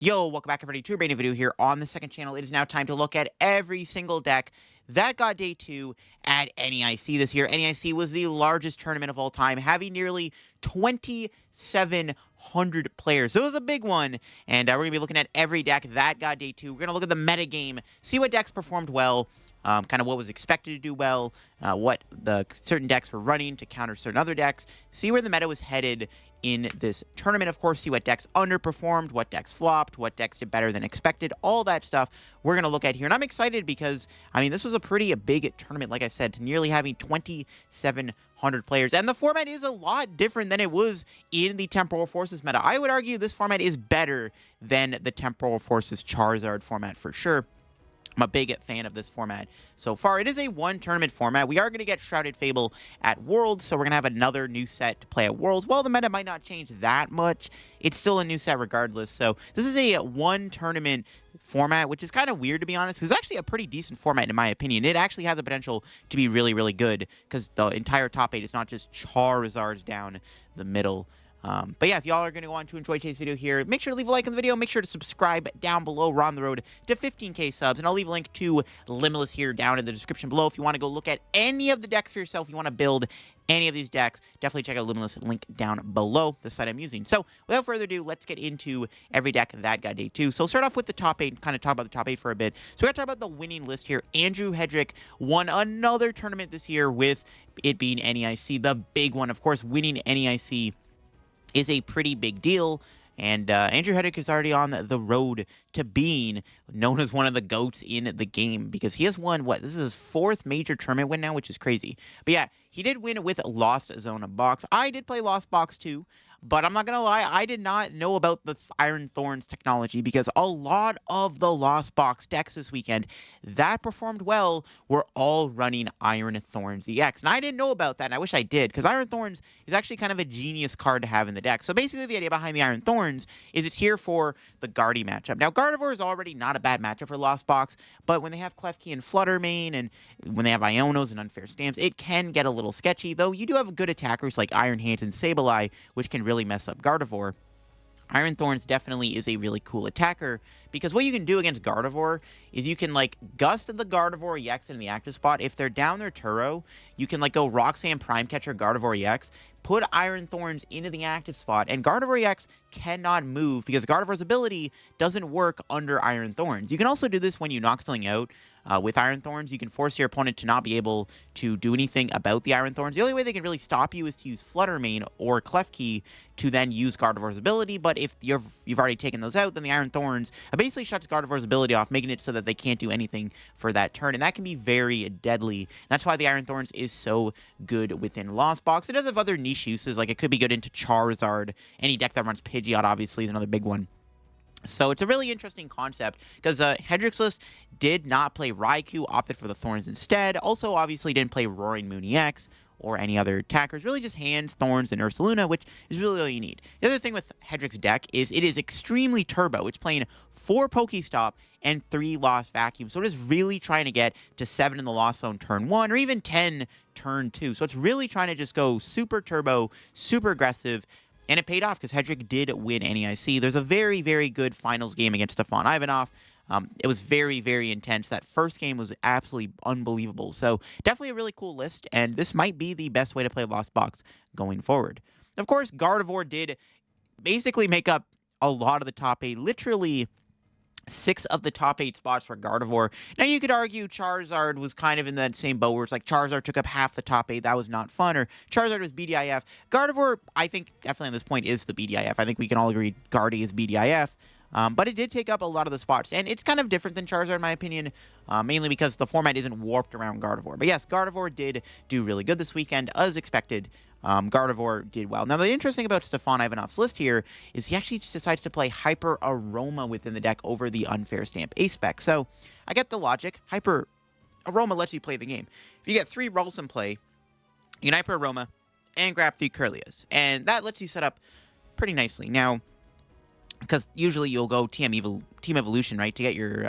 Yo, welcome back everybody to a brand new video here on the second channel. It is now time to look at every single deck that got day 2 at NAIC this year. NAIC was the largest tournament of all time, having nearly 2,700 players. So it was a big one, and we're going to be looking at every deck that got day 2. We're going to look at the meta game, see what decks performed well, kind of what was expected to do well, what the certain decks were running to counter certain other decks, see where the meta was headed in this tournament. Of course, see what decks underperformed, what decks flopped, what decks did better than expected, all that stuff we're going to look at here. And I'm excited because, I mean, this was a pretty big tournament, like I said, nearly having 2,700 players. And the format is a lot different than it was in the Temporal Forces meta. I would argue this format is better than the Temporal Forces Charizard format for sure. I'm a big fan of this format so far. It is a one-tournament format. We are going to get Shrouded Fable at Worlds, so we're going to have another new set to play at Worlds. While the meta might not change that much, it's still a new set regardless. So this is a one-tournament format, which is kind of weird, to be honest, because it's actually a pretty decent format, in my opinion. It actually has the potential to be really, really good, because the entire top 8 is not just Charizards down the middle. But yeah, if y'all are going to want to enjoy today's video here, make sure to leave a like on the video. Make sure to subscribe down below. We're on the road to 15K subs, and I'll leave a link to Limitless here down in the description below. If you want to go look at any of the decks for yourself, you want to build any of these decks, definitely check out Limitless, link down below, the site I'm using. So without further ado, let's get into every deck that got day 2. So we'll start off with the top 8 and kind of talk about the top 8 for a bit. So we got to talk about the winning list here. Andrew Hedrick won another tournament this year, with it being NAIC, the big one. Of course, winning NAIC is a pretty big deal, and Andrew Hedrick is already on the road to being known as one of the GOATs in the game, because he has won, this is his 4th major tournament win now, which is crazy. But yeah, he did win with Lost Zone Box. I did play Lost Box too, but I'm not going to lie, I did not know about the Iron Thorns technology, because a lot of the Lost Box decks this weekend that performed well were all running Iron Thorns EX. And I didn't know about that, and I wish I did, because Iron Thorns is actually kind of a genius card to have in the deck. So basically the idea behind the Iron Thorns is it's here for the Guardy matchup. Now, Gardevoir is already not a bad matchup for Lost Box, but when they have Klefki and Fluttermane, and when they have Ionos and Unfair Stamps, it can get a little sketchy, though you do have good attackers like Iron Hands and Sableye, which can really mess up Gardevoir. Iron Thorns definitely is a really cool attacker, because what you can do against Gardevoir is you can, like, Gust the Gardevoir EX in the active spot. If they're down their Turo, you can, like, go Roxanne Prime Catcher Gardevoir EX, put Iron Thorns into the active spot, and Gardevoir EX cannot move, because Gardevoir's ability doesn't work under Iron Thorns. You can also do this when you knock something out. With Iron Thorns, you can force your opponent to not be able to do anything about the Iron Thorns. The only way they can really stop you is to use Fluttermane or Klefki to then use Gardevoir's ability, but if you've already taken those out, then the Iron Thorns basically shuts Gardevoir's ability off, making it so that they can't do anything for that turn, and that can be very deadly. That's why the Iron Thorns is so good within Lost Box. It does have other niche uses, like it could be good into Charizard. Any deck that runs Pidgeot, obviously, is another big one. So it's a really interesting concept, because Hedrick's list did not play Raikou, opted for the Thorns instead. Also, obviously, didn't play Roaring Moon EX or any other attackers. Really just Hands, Thorns, and Ursaluna, which is really all you need. The other thing with Hedrick's deck is it is extremely turbo. It's playing 4 Pokestop and 3 Lost Vacuum. So it is really trying to get to 7 in the Lost Zone turn 1, or even 10 turn 2. So it's really trying to just go super turbo, super aggressive. And it paid off, because Hedrick did win NAIC. There's a very, very good finals game against Stefan Ivanov. It was very, very intense. That first game was absolutely unbelievable. So definitely a really cool list, and this might be the best way to play Lost Box going forward. Of course, Gardevoir did basically make up a lot of the top 8, literally 6 of the top 8 spots for Gardevoir. Now, you could argue Charizard was kind of in that same boat, where it's like Charizard took up half the top 8. That was not fun. Or Charizard was BDIF. Gardevoir, I think, definitely on this point, is the BDIF. I think we can all agree Guardy is BDIF. But it did take up a lot of the spots, and it's kind of different than Charizard, in my opinion, mainly because the format isn't warped around Gardevoir. But yes, Gardevoir did do really good this weekend, as expected. Gardevoir did well. Now, the interesting about Stefan Ivanov's list here is he actually decides to play Hyper Aroma within the deck over the Unfair Stamp A-Spec. So, I get the logic. Hyper Aroma lets you play the game. If you get 3 rolls in play, you can Hyper Aroma and grab 3 Curlias, and that lets you set up pretty nicely. Now, because usually you'll go Team Evolution, right, to get your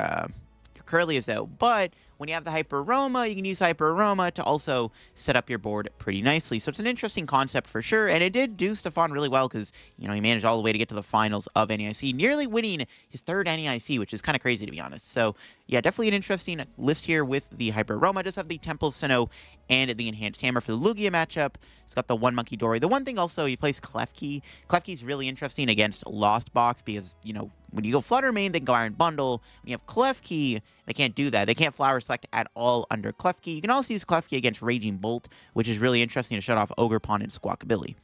Curlias out, but when you have the Hyper Roma, you can use Hyper Roma to also set up your board pretty nicely. So it's an interesting concept for sure, and it did do Stefan really well because, you know, he managed all the way to get to the finals of NAIC, nearly winning his third NAIC, which is kind of crazy to be honest. So yeah, definitely an interesting list here with the Hyper Roma. It does have the Temple of Sinnoh and the Enhanced Hammer for the Lugia matchup. It's got the one Monkey Dory. The one thing also, he plays Klefki. Klefki's really interesting against Lost Box because, you know, when you go Flutter Mane, they can go Iron Bundle. When you have Klefki, they can't do that. They can't Flower Select at all under Klefki. You can also use Klefki against Raging Bolt, which is really interesting to shut off Ogre Pawn and Squawkabilly.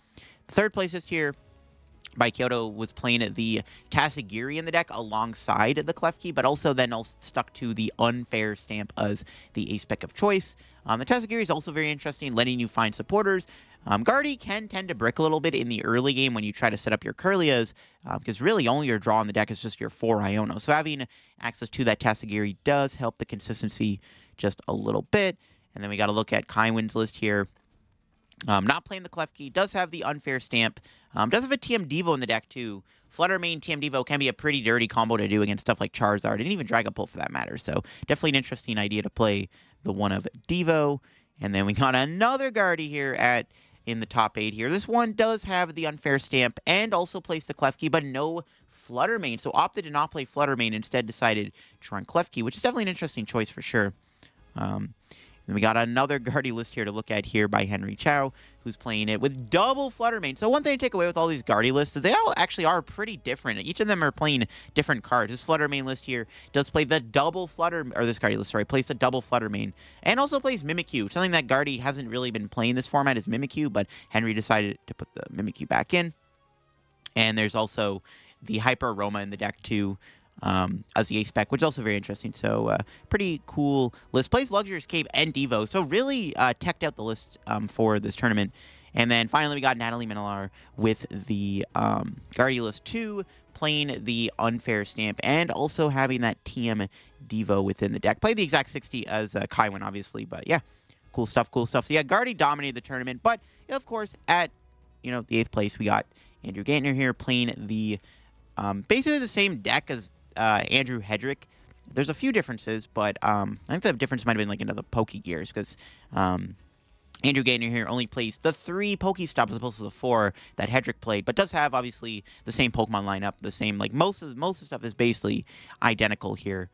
Third place this year by Kyoto was playing the Tasagiri in the deck alongside the Klefki, but also then stuck to the Unfair stamp as the ace pick of choice. The Tasagiri is also very interesting, letting you find supporters. Guardy can tend to brick a little bit in the early game when you try to set up your Curlias, because really only your draw on the deck is just your 4 Iono. So having access to that Tasagiri does help the consistency just a little bit. And then we got to look at Kaiwin's list here. Not playing the Klefki, does have the Unfair stamp, does have a TM Devo in the deck too. Flutter Mane TM Devo can be a pretty dirty combo to do against stuff like Charizard, and even Dragapult for that matter. So definitely an interesting idea to play the one of Devo. And then we got another Guardy here in the top 8 here. This one does have the Unfair stamp and also plays the Klefki, but no Flutter Mane. So opted to not play Flutter Mane, instead decided to run Klefki, which is definitely an interesting choice for sure. And we got another Guardy list here to look at here by Henry Chow, who's playing it with double Flutter Mane. So one thing to take away with all these Guardy lists is they all actually are pretty different. Each of them are playing different cards. This Flutter Mane list here does play the double Flutter, or this Guardy list, sorry, plays the double Flutter Mane, and also plays Mimikyu. Something that Guardy hasn't really been playing this format is Mimikyu, but Henry decided to put the Mimikyu back in. And there's also the Hyper Roma in the deck too, as the ace spec, which is also very interesting. So pretty cool list. Plays Luxurious Cape and Devo. So really teched out the list for this tournament. And then finally we got Natalie Minolar with the Guardy list 2, playing the Unfair stamp and also having that TM Devo within the deck. Played the exact 60 as Kaiwin, obviously, but yeah, cool stuff, cool stuff. So yeah, Guardy dominated the tournament, but of course at, you know, the 8th place we got Andrew Gantner here playing the basically the same deck as Andrew Hedrick. There's a few differences, but I think the difference might have been like into the Pokegears, because Andrew Gantner here only plays the 3 Pokestops as opposed to the 4 that Hedrick played, but does have obviously the same Pokemon lineup, the same, like most of the stuff is basically identical here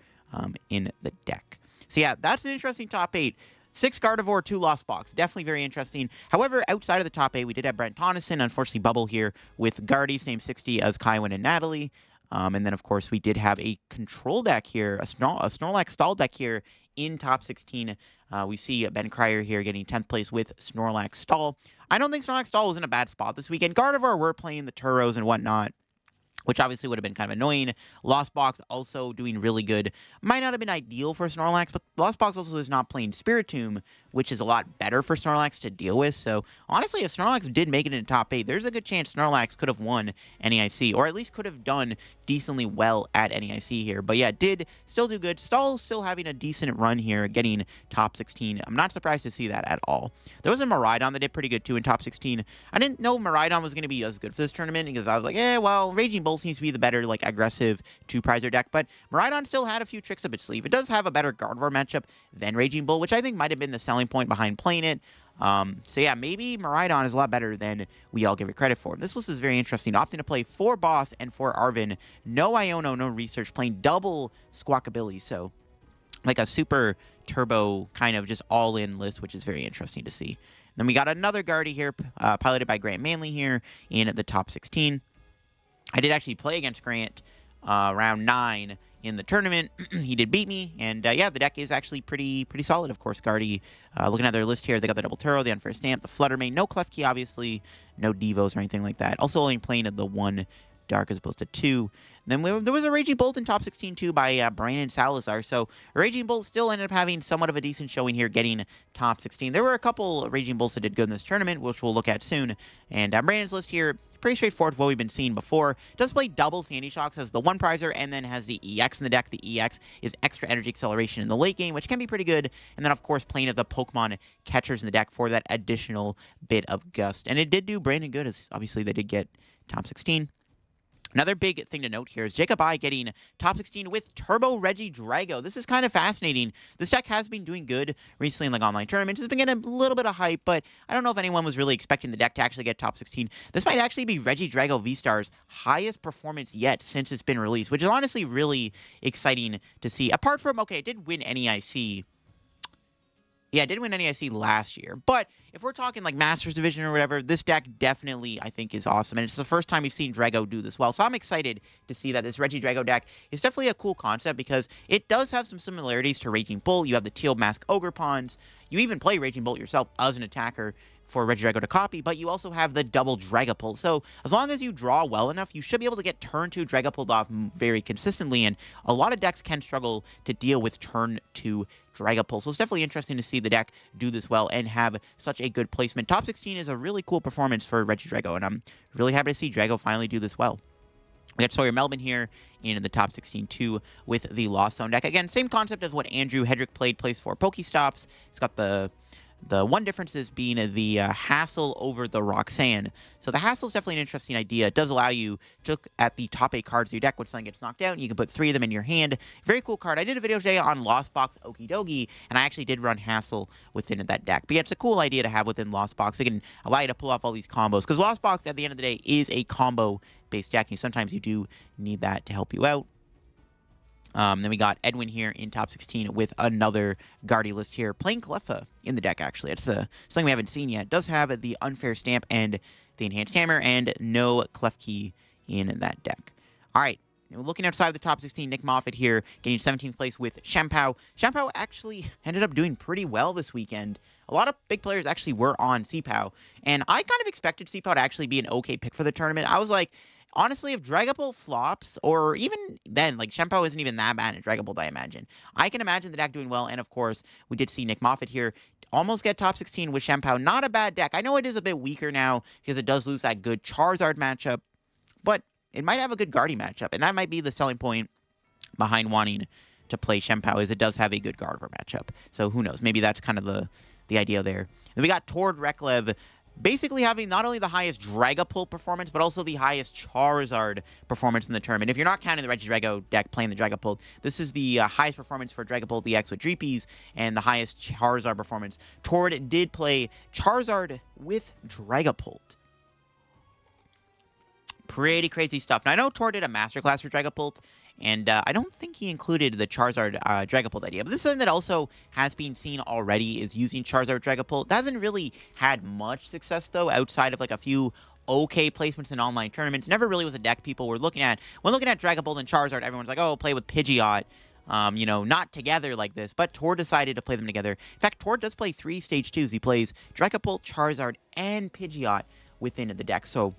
in the deck. So yeah, that's an interesting top 8. 6 Gardevoir, 2 Lost Box. Definitely very interesting. However, outside of the top 8, we did have Brent Tonneson, unfortunately Bubble here, with Guardy, same 60 as Kaiwin and Natalie. And then, of course, we did have a control deck here, a Snorlax stall deck here in top 16. We see Ben Cryer here getting 10th place with Snorlax stall. I don't think Snorlax stall was in a bad spot this weekend. Gardevoir were playing the Turos and whatnot, which obviously would have been kind of annoying. Lost Box also doing really good. Might not have been ideal for Snorlax, but Lost Box also is not playing Spiritomb, which is a lot better for Snorlax to deal with. So, honestly, if Snorlax did make it in the top 8, there's a good chance Snorlax could have won NAIC, or at least could have done decently well at NAIC here. But yeah, did still do good. Stall still having a decent run here, getting top 16. I'm not surprised to see that at all. There was a Miraidon that did pretty good too in top 16. I didn't know Miraidon was going to be as good for this tournament, because I was like, well, Raging Bull seems to be the better, like, aggressive 2-prizer deck, but Miraidon still had a few tricks up its sleeve. It does have a better Gardevoir matchup than Raging Bull, which I think might have been the selling point behind playing it. So yeah, maybe Miraidon is a lot better than we all give it credit for. This list is very interesting. Opting to play 4 Boss and 4 Arven. No Iono, no Research, playing double Squawkabilly. So like a super turbo kind of just all-in list, which is very interesting to see. Then we got another Guardy here, piloted by Grant Manley here in the top 16. I did actually play against Grant round 9 in the tournament. He did beat me, and yeah, the deck is actually pretty solid, of course. Guardy, looking at their list here, they got the double Turo, the Unfair Stamp, the Flutter Mane, no Klefki, obviously, no Devos or anything like that. Also only playing the 1 Dark as opposed to 2. Then there was a Raging Bolt in top 16 too by Brandon Salazar. So Raging Bolt still ended up having somewhat of a decent showing here, getting top 16. There were a couple Raging Bolts that did good in this tournament, which we'll look at soon. And Brandon's list here, pretty straightforward, what we've been seeing before. Does play double Sandy Shocks as the 1-prizer, and then has the EX in the deck. The EX is extra energy acceleration in the late game, which can be pretty good. And then, of course, playing of the Pokemon catchers in the deck for that additional bit of gust. And it did do Brandon good, as obviously they did get top 16. Another big thing to note here is Jacob I getting top 16 with Turbo Reggie Drago. This is kind of fascinating. This deck has been doing good recently in like online tournaments. It's been getting a little bit of hype, but I don't know if anyone was really expecting the deck to actually get top 16. This might actually be Reggie Drago V-Star's highest performance yet since it's been released, which is honestly really exciting to see. Apart from, okay, it did win NAIC. Yeah, it did win NAIC last year. But if we're talking like Masters Division or whatever, this deck definitely, I think, is awesome. And it's the first time we've seen Drago do this well. So I'm excited to see that this Reggie Drago deck is definitely a cool concept because it does have some similarities to Raging Bull. You have the Teal Mask Ogre Pawns. You even play Raging Bolt yourself as an attacker for Reggie Drago to copy, but you also have the double Dragapult. So as long as you draw well enough, you should be able to get turn 2 Dragapult off very consistently, and a lot of decks can struggle to deal with turn 2 Dragapult. So it's definitely interesting to see the deck do this well and have such a good placement. Top 16 is a really cool performance for Reggie Drago, and I'm really happy to see Drago finally do this well. We got Sawyer Melvin here in the top 16 too with the Lost Zone deck. Again, same concept as what Andrew Hedrick played, plays 4 Pokestops. It's got the one difference is being the hassle over the Roxanne. So the hassle is definitely an interesting idea. It does allow you to look at the top 8 cards of your deck when something gets knocked out, and you can put 3 of them in your hand. Very cool card. I did a video today on Lost Box Okidogi, and I actually did run hassle within that deck. But yeah, it's a cool idea to have within Lost Box. It can allow you to pull off all these combos, because Lost Box, at the end of the day, is a combo-based deck, and sometimes you do need that to help you out. Then we got Edwin here in top 16 with another Guardy list here. Playing Cleffa in the deck, actually. It's something we haven't seen yet. It does have the Unfair Stamp and the Enhanced Hammer, and no Clef Key in that deck. All right. Looking outside of the top 16, Nick Moffitt here getting 17th place with Shampoo. Shampoo actually ended up doing pretty well this weekend. A lot of big players actually were on CPOW, and I kind of expected CPOW to actually be an okay pick for the tournament. I was like, honestly, if Dragapult flops, or even then, like, Shampoo isn't even that bad at Dragapult, I imagine. I can imagine the deck doing well, and of course, we did see Nick Moffitt here almost get top 16 with Shampoo. Not a bad deck. I know it is a bit weaker now, because it does lose that good Charizard matchup, but it might have a good Guardy matchup, and that might be the selling point behind wanting to play Shampoo, is it does have a good Gardevoir matchup. So who knows? Maybe that's kind of the idea there. Then we got Tord Reklev, basically having not only the highest Dragapult performance, but also the highest Charizard performance in the tournament. If you're not counting the Reggie Drago deck playing the Dragapult, this is the highest performance for Dragapult DX with Dreepies, and the highest Charizard performance. Tord did play Charizard with Dragapult. Pretty crazy stuff. Now, I know Tord did a masterclass for Dragapult, and I don't think he included the Charizard Dragapult idea. But this is something that also has been seen already, is using Charizard Dragapult. That hasn't really had much success, though, outside of like a few okay placements in online tournaments. Never really was a deck people were looking at. When looking at Dragapult and Charizard, everyone's like, oh, play with Pidgeot. You know, not together like this, but Tord decided to play them together. In fact, Tord does play 3 Stage 2s. He plays Dragapult, Charizard, and Pidgeot within the deck. So,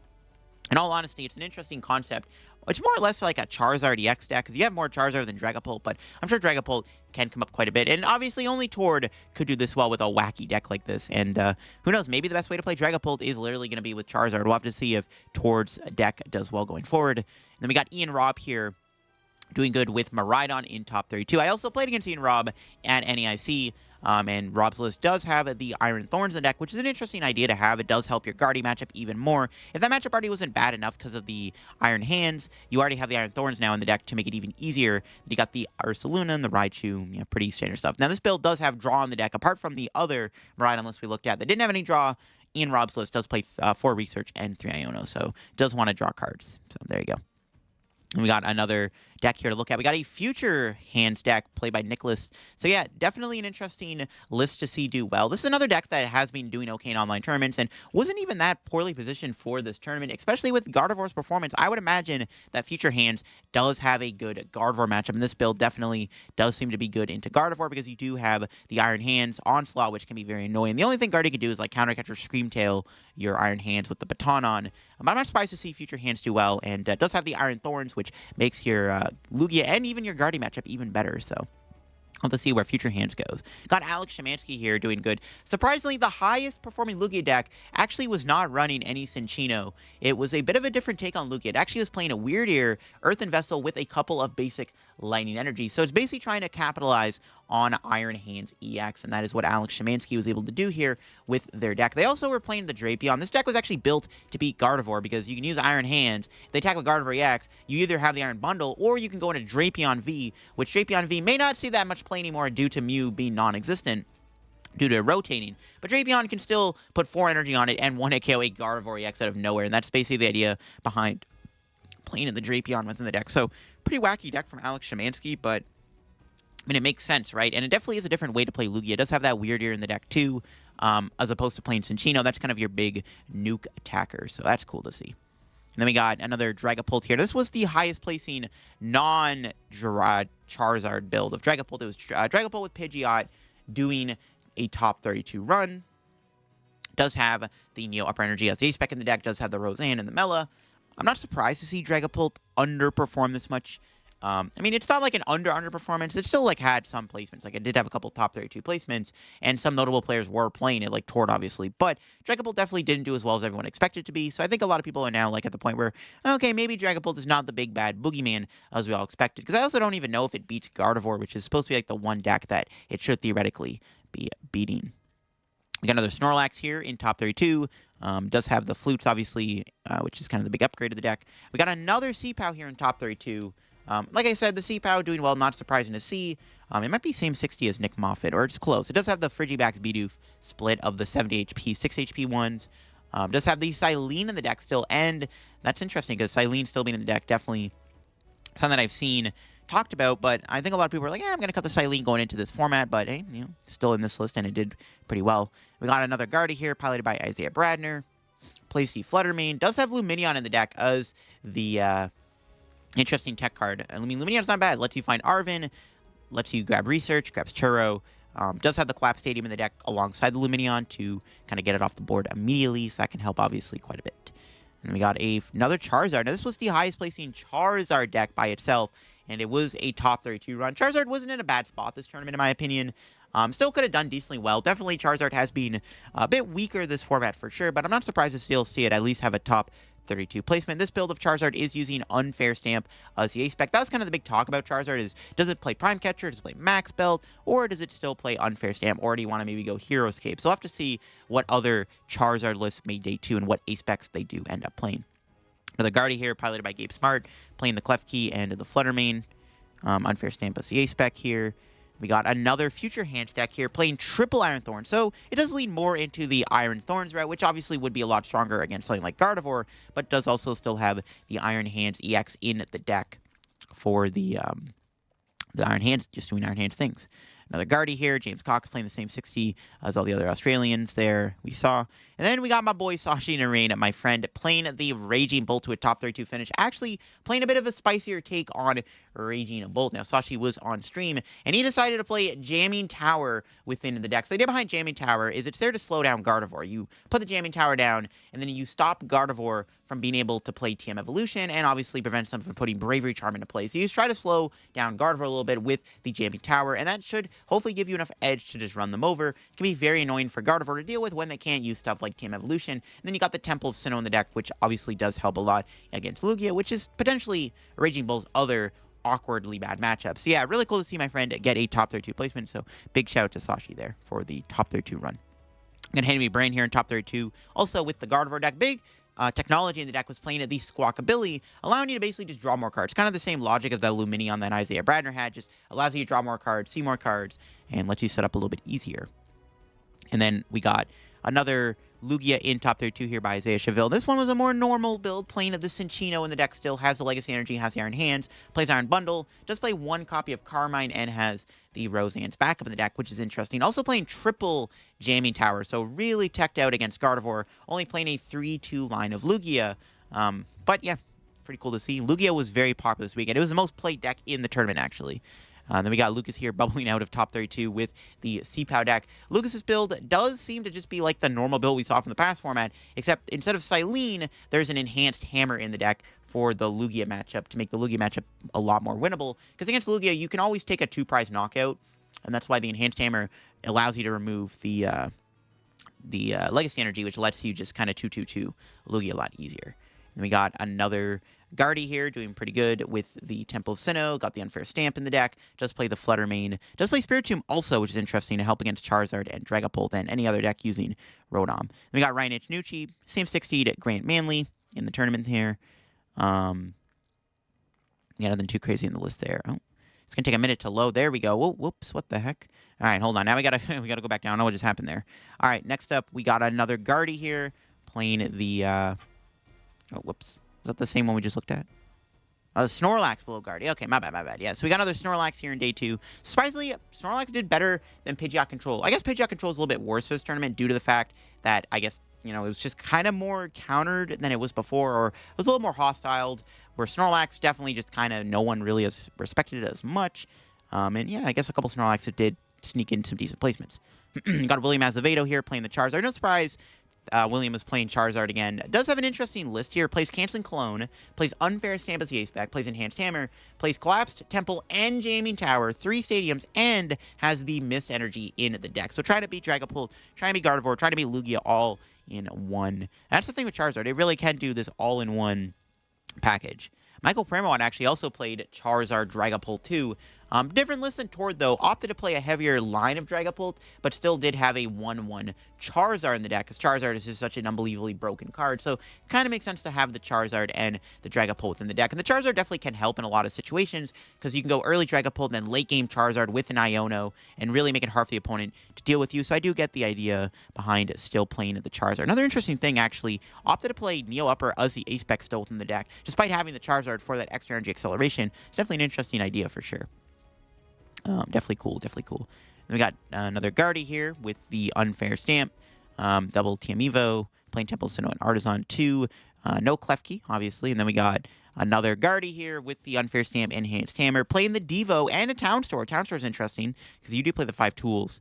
in all honesty, it's an interesting concept. It's more or less like a Charizard EX deck, because you have more Charizard than Dragapult, but I'm sure Dragapult can come up quite a bit. And obviously, only Tord could do this well with a wacky deck like this. And who knows, maybe the best way to play Dragapult is literally going to be with Charizard. We'll have to see if Tord's deck does well going forward. And then we got Ian Robb here doing good with Miraidon in top 32. I also played against Ian Robb at NAIC. And Rob's list does have the Iron Thorns in the deck, which is an interesting idea to have. It does help your Guardy matchup even more. If that matchup already wasn't bad enough because of the Iron Hands, you already have the Iron Thorns now in the deck to make it even easier. You got the Ursaluna and the Raichu, yeah, pretty standard stuff. Now, this build does have draw on the deck, apart from the other Miraidon list we looked at that didn't have any draw. Ian Rob's list does play 4 Research and 3 Iono, so does want to draw cards. So there you go. And we got another deck here to look at. We got a Future Hands deck played by Nicholas. So yeah, definitely an interesting list to see do well. This is another deck that has been doing okay in online tournaments and wasn't even that poorly positioned for this tournament, especially with Gardevoir's performance. I would imagine that Future Hands does have a good Gardevoir matchup, and this build definitely does seem to be good into Gardevoir because you do have the Iron Hands Onslaught, which can be very annoying. The only thing Guardy can do is like counter catch or Screamtail your Iron Hands with the baton on. But I'm not surprised to see Future Hands do well, and does have the Iron Thorns, which makes your Lugia and even your Guardy matchup even better. So Let's see where future hands goes. Got Alex Szymanski here doing good. Surprisingly, the highest performing Lugia deck actually was not running any Cinccino. It was a bit of a different take on Lugia. It actually was playing a weird Earthen Vessel with a couple of basic lightning energy. So it's basically trying to capitalize on Iron Hands EX, and that is what Alex Szymanski was able to do here with their deck. They also were playing the Drapion. This deck was actually built to beat Gardevoir because you can use Iron Hands. If they attack with Gardevoir EX, you either have the Iron Bundle or you can go into Drapion V, which Drapion V may not see that much play anymore due to Mew being non-existent due to rotating. But Drapion can still put 4 energy on it and 1-hit KO a Gardevoir EX out of nowhere, and that's basically the idea behind playing in the Drapion within the deck. So, pretty wacky deck from Alex Szymanski, but I mean, it makes sense, right? And it definitely is a different way to play Lugia. It does have that weird ear in the deck, too, as opposed to playing Cinccino. That's kind of your big nuke attacker, so that's cool to see. And then we got another Dragapult here. This was the highest placing non-Charizard build of Dragapult. It was Dragapult with Pidgeot doing a top 32 run. Does have the Neo Upper Energy as the A-Spec in the deck. Does have the Roseanne and the Mela. I'm not surprised to see Dragapult underperform this much. I mean, it's not like an underperformance. It still, like, had some placements. Like, it did have a couple top 32 placements, and some notable players were playing it, like Tord, obviously. But Dragapult definitely didn't do as well as everyone expected it to be. So I think a lot of people are now, like, at the point where, okay, maybe Dragapult is not the big bad boogeyman as we all expected. Because I also don't even know if it beats Gardevoir, which is supposed to be, like, the one deck that it should theoretically be beating. We got another Snorlax here in top 32. Does have the flutes, obviously, which is kind of the big upgrade of the deck. We got another Seapow here in top 32. Like I said, the Seapow doing well, not surprising to see. It might be same 60 as Nick Moffat, or it's close. It does have the Frigibax Bidoof split of the 70 HP, 6 HP ones. Does have the Silene in the deck still, and that's interesting because Silene still being in the deck, definitely something that I've seen talked about, but I think a lot of people are like, yeah, I'm going to cut the Silene going into this format, but hey, you know, still in this list, and it did pretty well. We got another Guardy here, piloted by Isaiah Bradner. Plays the Fluttermane. Does have Lumineon in the deck as the interesting tech card. I mean, Lumineon's not bad. Lets you find Arven, lets you grab Research, grabs Churro. Does have the Collapse Stadium in the deck alongside the Lumineon to kind of get it off the board immediately, so that can help, obviously, quite a bit. And we got another Charizard. Now, this was the highest placing Charizard deck by itself, and it was a top 32 run. Charizard wasn't in a bad spot this tournament, in my opinion. Still could have done decently well. Definitely Charizard has been a bit weaker this format for sure, but I'm not surprised to still see it at least have a top 32 placement. This build of Charizard is using Unfair Stamp as the A-Spec. That was kind of the big talk about Charizard is, does it play Prime Catcher, does it play Max Belt, or does it still play Unfair Stamp, or do you want to maybe go Heroescape? So we'll have to see what other Charizard lists made day 2 and what A-Specs they do end up playing. Another Guardy here, piloted by Gabe Smart, playing the Klefki and the Fluttermane. Unfair Stamp as the A-Spec here. We got another Future Hand deck here playing triple Iron Thorn. So it does lean more into the Iron Thorns route, which obviously would be a lot stronger against something like Gardevoir, but does also still have the Iron Hands EX in the deck for the Iron Hands, just doing Iron Hands things. Another Guardy here, James Cox playing the same 60 as all the other Australians there we saw. And then we got my boy Sashi Narain, my friend, playing the Raging Bolt to a top 32 finish. Actually playing a bit of a spicier take on Raging Bolt. Now, Sashi was on stream, and he decided to play Jamming Tower within the deck. So the idea behind Jamming Tower is it's there to slow down Gardevoir. You put the Jamming Tower down, and then you stop Gardevoir from being able to play TM Evolution, and obviously prevents them from putting Bravery Charm into play. So you just try to slow down Gardevoir a little bit with the Jamming Tower, and that should hopefully give you enough edge to just run them over. It can be very annoying for Gardevoir to deal with when they can't use stuff like TM Evolution. And then you got the Temple of Sinnoh in the deck, which obviously does help a lot against Lugia, which is potentially Raging Bull's other awkwardly bad matchup. So yeah, really cool to see my friend get a top 32 placement. So big shout out to Sashi there for the top 32 run. And Henry Brain here in top 32. Also with the Gardevoir deck, big technology in the deck was playing at the Squawkabilly, allowing you to basically just draw more cards. Kind of the same logic as that Lumineon that Isaiah Bradner had, just allows you to draw more cards, see more cards, and lets you set up a little bit easier. And then we got another Lugia in top 32 here by Isaiah Chaville. This one was a more normal build, playing of the Cinccino in the deck still, has the Legacy Energy, has the Iron Hands, plays Iron Bundle, does play one copy of Carmine, and has the Roseanne's backup in the deck, which is interesting. Also playing triple Jamming Tower, so really teched out against Gardevoir, only playing a 3-2 line of Lugia. But yeah, pretty cool to see. Lugia was very popular this weekend. It was the most played deck in the tournament, actually. Then we got Lucas here bubbling out of top 32 with the Seapow deck. Lucas's build does seem to just be like the normal build we saw from the past format, except instead of Silene, there's an enhanced hammer in the deck for the Lugia matchup to make the Lugia matchup a lot more winnable. Because against Lugia, you can always take a 2-prize knockout and that's why the Enhanced Hammer allows you to remove the Legacy Energy, which lets you just kind of 2/2/2 Lugia a lot easier. And we got another Guardy here doing pretty good with the Temple of Sinnoh. Got the Unfair Stamp in the deck. Does play the Flutter Mane. Does play Spiritomb also, which is interesting to help against Charizard and Dragapult and any other deck using Rotom. Then we got Ryan Nucci, same 60 to Grant Manley in the tournament here. Yeah, nothing too crazy in the list there. Oh, it's gonna take a minute to load. There we go. Whoa, whoops, what the heck? All right, hold on. Now we gotta go back down. I don't know what just happened there. All right, next up we got another Guardy here playing the. Oh, whoops. Was that the same one we just looked at? The Snorlax below Guardy. Okay, my bad. Yeah, so we got another Snorlax here in day 2. Surprisingly, Snorlax did better than Pidgeot Control. I guess Pidgeot Control is a little bit worse for this tournament due to the fact that, I guess, it was just kind of more countered than it was before, or it was a little more hostile, where Snorlax definitely just kind of no one really has respected it as much. And yeah, I guess a couple Snorlax that did sneak in some decent placements. Got William Azevedo here playing the Charizard. No surprise. William is playing Charizard again. Does have an interesting list here. Plays Canceling Clone, plays Unfair Stamp as the Ace back, plays Enhanced Hammer, plays Collapsed Temple and Jamming Tower, 3 stadiums, and has the Mist Energy in the deck. So trying to beat Dragapult, trying to beat Gardevoir, trying to beat Lugia all in one. That's the thing with Charizard. It really can do this all in one package. Michael Premont actually also played Charizard Dragapult 2. Different list than Tord, though. Opted to play a heavier line of Dragapult, but still did have a 1/1 Charizard in the deck, because Charizard is just such an unbelievably broken card. So kind of makes sense to have the Charizard and the Dragapult in the deck. And the Charizard definitely can help in a lot of situations, because you can go early Dragapult and then late game Charizard with an Iono and really make it hard for the opponent to deal with you. So I do get the idea behind still playing the Charizard. Another interesting thing, actually, opted to play Neo Upper as the Ace Spec still within the deck, despite having the Charizard for that extra energy acceleration. It's definitely an interesting idea for sure. Definitely cool. Then we got another Guardy here with the Unfair Stamp, double TM Evo, playing Temple Sinnoh and Artisan 2, no Klefki, obviously, and then we got another Guardy here with the Unfair Stamp, Enhanced Hammer, playing the Devo and a Town Store. Town Store is interesting because you do play the 5 tools.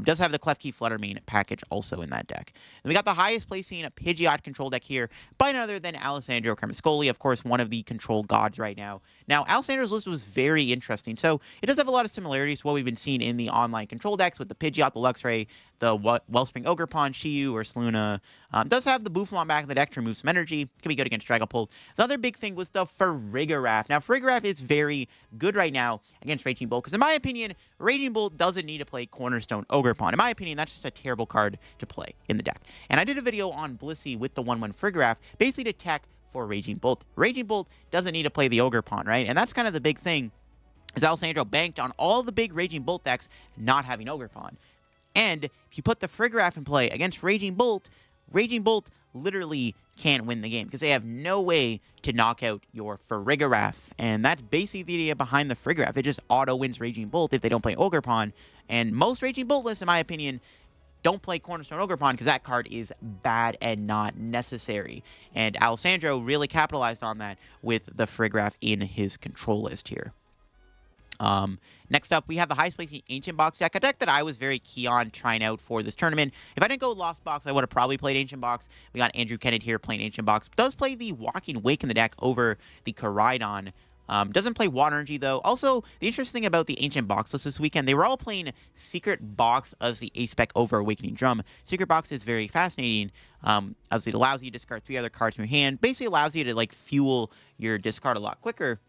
Does have the Klefki Flutter Mane package also in that deck. And we got the highest placing Pidgeot control deck here by none other than Alessandro Cremascoli, of course, one of the control gods right now. Now, Alessandro's list was very interesting, so it does have a lot of similarities to what we've been seeing in the online control decks with the Pidgeot, the Luxray, the Wellspring Ogerpon, Shiyu, or Sluna. Does have the Bouffalant back in the deck to remove some energy. Can be good against Dragapult. The other big thing was the Farigiraf. Now, Farigiraf is very good right now against Raging Bolt, because in my opinion, Raging Bolt doesn't need to play Cornerstone Ogerpon. In my opinion, that's just a terrible card to play in the deck. And I did a video on Blissey with the 1/1 Farigiraf, basically to tech for Raging Bolt. Raging Bolt doesn't need to play the Ogerpon, right? And that's kind of the big thing, is Alessandro banked on all the big Raging Bolt decks not having Ogerpon. And if you put the Farigiraf in play against Raging Bolt literally can't win the game, because they have no way to knock out your Farigiraf. And that's basically the idea behind the Farigiraf. It just auto-wins Raging Bolt if they don't play Ogerpon. And most Raging Bolt lists, in my opinion, don't play Cornerstone Ogerpon, because that card is bad and not necessary. And Alessandro really capitalized on that with the Farigiraf in his control list here. Next up, we have the highest placing Ancient Box deck, a deck that I was very key on trying out for this tournament. If I didn't go Lost Box, I would have probably played Ancient Box. We got Andrew Kennett here playing Ancient Box. Does play the Walking Wake in the deck over the Koraidon. Doesn't play Water Energy, though. Also, the interesting thing about the Ancient Box list this weekend, they were all playing Secret Box as the Ace-Spec over Awakening Drum. Secret Box is very fascinating, as it allows you to discard 3 other cards from your hand. Basically allows you to, fuel your discard a lot quicker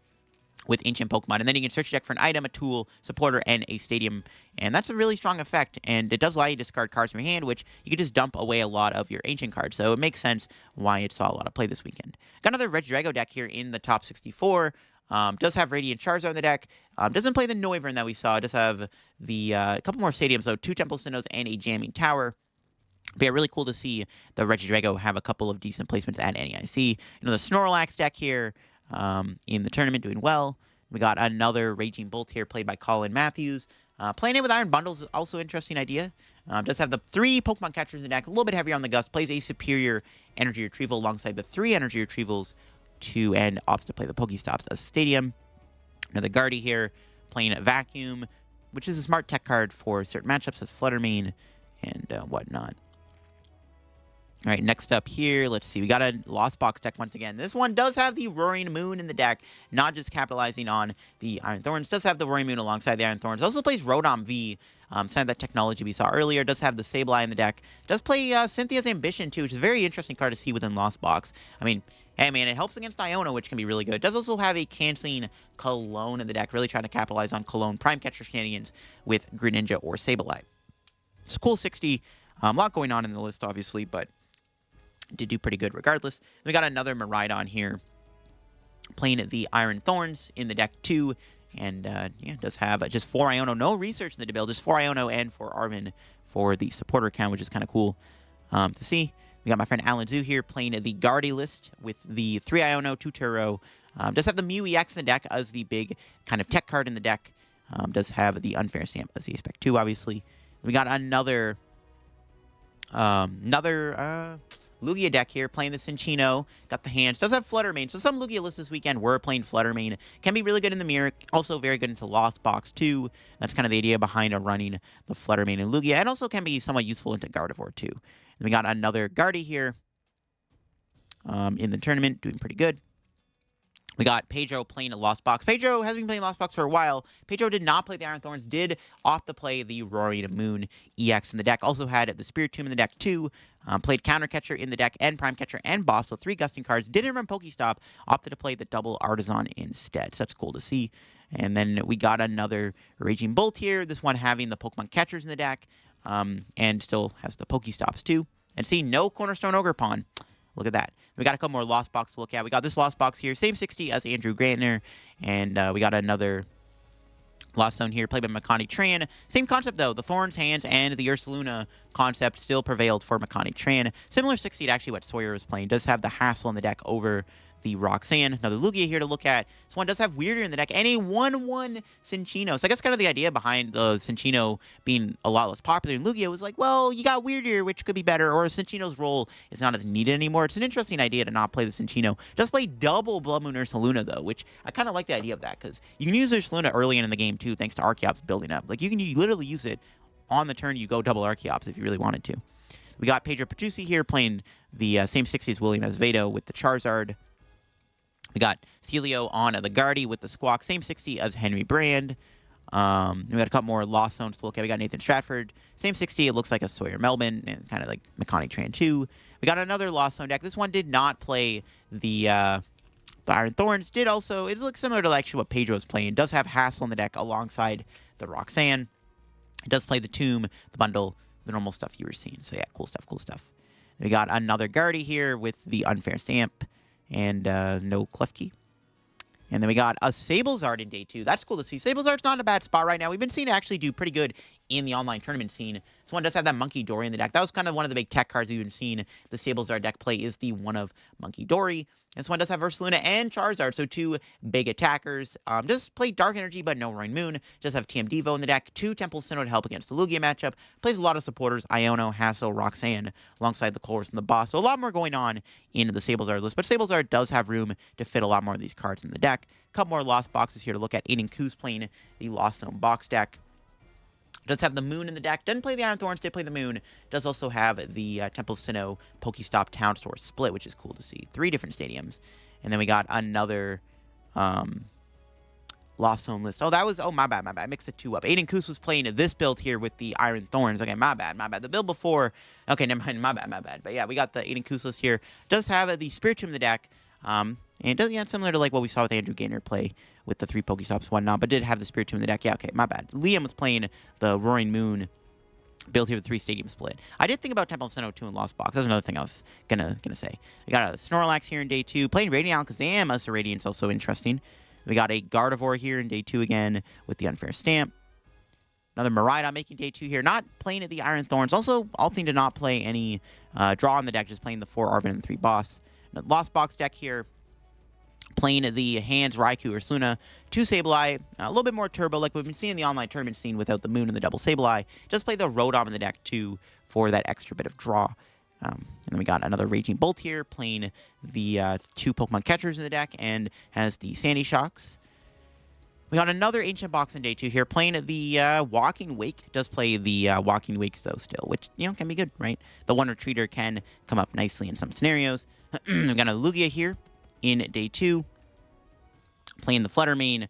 with Ancient Pokemon. And then you can search your deck for an item, a tool, supporter, and a stadium. And that's a really strong effect. And it does allow you to discard cards from your hand, which you can just dump away a lot of your Ancient cards. So it makes sense why it saw a lot of play this weekend. Got another Regidrago deck here in the top 64. Does have Radiant Charizard in the deck. Doesn't play the Noivern that we saw. Does have the couple more stadiums, though. 2 Temple Sinnohs and a Jamming Tower. But yeah, really cool to see the Regidrago have a couple of decent placements at NAIC. The Snorlax deck here in the tournament doing well. We got another Raging Bolt here played by Colin Matthews. Playing it with Iron Bundles is also an interesting idea. Does have the 3 Pokemon catchers in the deck, a little bit heavier on the Gust. Plays a superior energy retrieval alongside the 3 energy retrievals and opts to play the Pokestops as a stadium. Another Guardy here playing a Vacuum, which is a smart tech card for certain matchups, as Flutter Mane and whatnot. All right, next up here, let's see. We got a Lost Box deck once again. This one does have the Roaring Moon in the deck, not just capitalizing on the Iron Thorns. Does have the Roaring Moon alongside the Iron Thorns. Also plays Rotom V, some of that technology we saw earlier. Does have the Sableye in the deck. Does play Cynthia's Ambition, too, which is a very interesting card to see within Lost Box. I mean, hey, man, it helps against Iono, which can be really good. It does also have a canceling Cologne in the deck, really trying to capitalize on Cologne Prime Catcher shenanigans with Greninja or Sableye. It's a cool 60. A lot going on in the list, obviously, but did do pretty good regardless. We got another Miraidon here playing the Iron Thorns in the deck too. And yeah, does have just 4 Iono. No research in the build, just 4 Iono and 4 Arven for the supporter account, which is kind of cool to see. We got my friend Alan Zoo here playing the Guardy list with the 3 Iono, 2 Turo. Does have the Mew EX in the deck as the big kind of tech card in the deck. Does have the Unfair Stamp as the Aspect 2, obviously. We got another Lugia deck here, playing the Cinccino. Got the hands. Does have Flutter Mane. So some Lugia lists this weekend were playing Flutter Mane. Can be really good in the mirror. Also very good into Lost Box, too. That's kind of the idea behind running the Flutter Mane and Lugia. And also can be somewhat useful into Gardevoir, too. And we got another Guardy here in the tournament, doing pretty good. We got Pedro playing a Lost Box. Pedro has been playing Lost Box for a while. Pedro did not play the Iron Thorns, did opt to play the Roaring Moon EX in the deck. Also had the Spirit Tomb in the deck too. Played Counter Catcher in the deck and Prime Catcher and Boss, so 3 Gusting cards. Didn't run Pokestop, opted to play the double Artisan instead. So that's cool to see. And then we got another Raging Bolt here. This one having the Pokemon Catchers in the deck, and still has the Pokestops too. And see, no Cornerstone Ogerpon. Look at that. We got a couple more Lost Box to look at. We got this Lost Box here. Same 60 as Andrew Grantner. And we got another Lost Zone here, played by Makani Tran. Same concept, though. The Thorns, Hands, and the Ursaluna concept still prevailed for Makani Tran. Similar 60 to actually what Sawyer was playing. Does have the Hassle in the deck over the Roxanne. Another Lugia here to look at. This one does have Weirder in the deck, and a 1/1 Cinccino. So I guess kind of the idea behind the Cinccino being a lot less popular than Lugia was like, well, you got Weirder, which could be better, or Cinccino's role is not as needed anymore. It's an interesting idea to not play the Cinccino. Does play double Blood Moon Ursaluna, though, which I kind of like the idea of that, because you can use Ursaluna early in the game, too, thanks to Archeops building up. Like, you literally use it on the turn you go double Archeops if you really wanted to. We got Pedro Petrucci here playing the same 60 as William Azevedo with the Charizard. We got Celio on the Guardy with the Squawk. Same 60 as Henry Brand. We got a couple more Lost Zones to look at. We got Nathan Stratford. Same 60. It looks like a Sawyer Melbourne and kind of like Makani Tran 2. We got another Lost Zone deck. This one did not play the Iron Thorns. Did also, it looks similar to actually what Pedro's playing. It does have Hassle in the deck alongside the Roxanne. It does play the Tomb, the Bundle, the normal stuff you were seeing. So yeah, cool stuff, cool stuff. We got another Guardy here with the Unfair Stamp. And no Klefki. And then we got a Sablezard in day 2. That's cool to see. Sablezard's not in a bad spot right now. We've been seeing it actually do pretty good in the online tournament scene. This one does have that Monkey Dory in the deck. That was kind of one of the big tech cards we've been seeing. The Sablezard deck play is the one of Monkey Dory. This one does have Ursaluna and Charizard, so 2 big attackers. Just play Dark Energy, but no Roaring Moon. Just have TM Devo in the deck. 2 Temple Sinnoh to help against the Lugia matchup. Plays a lot of supporters, Iono, Hassel, Roxanne, alongside the Colress and the Boss. So a lot more going on in the Sablezard list, but Sablezard does have room to fit a lot more of these cards in the deck. A couple more Lost Boxes here to look at. Aiden Ku's playing the Lost Zone box deck. Does have the Moon in the deck. Doesn't play the Iron Thorns, did play the Moon. Does also have the Temple of Sinnoh Pokestop Town Store split, which is cool to see. 3 different stadiums. And then we got another Lost Zone list. Oh, that was... Oh, my bad, my bad. I mixed the 2 up. Aiden Kus was playing this build here with the Iron Thorns. Okay, my bad, my bad. The build before... Okay, never mind. My bad, my bad. But yeah, we got the Aiden Kus list here. Does have the Spirit Tomb in the deck. And it does, yeah, similar to like what we saw with Andrew Gaynor play with the 3 Pokestops and whatnot, but did have the Spirit Tomb in the deck. Yeah, okay, my bad. Liam was playing the Roaring Moon build here with 3 stadium split. I did think about Temple of Sinnoh 2 and Lost Box. That's another thing I was gonna say. We got a Snorlax here in day 2. Playing Radiant Alakazam as a Radiant's also interesting. We got a Gardevoir here in day 2 again with the Unfair Stamp. Another Miraidon making day 2 here. Not playing at the Iron Thorns. Also opting to not play any draw on the deck, just playing the 4 Arven and 3 Boss. Lost Box deck here. Playing the Hands, Raikou, Ursaluna, 2 Sableye, a little bit more turbo, like we've been seeing in the online tournament scene without the Moon and the double Sableye. Just play the Rotom in the deck, too, for that extra bit of draw. And then we got another Raging Bolt here, playing the 2 Pokemon Catchers in the deck, and has the Sandy Shocks. We got another Ancient box in day 2 here, playing the Walking Wake. Does play the Walking Wakes, though, still, which, can be good, right? The one Retreater can come up nicely in some scenarios. We got a Lugia here in day 2, playing the Fluttermane.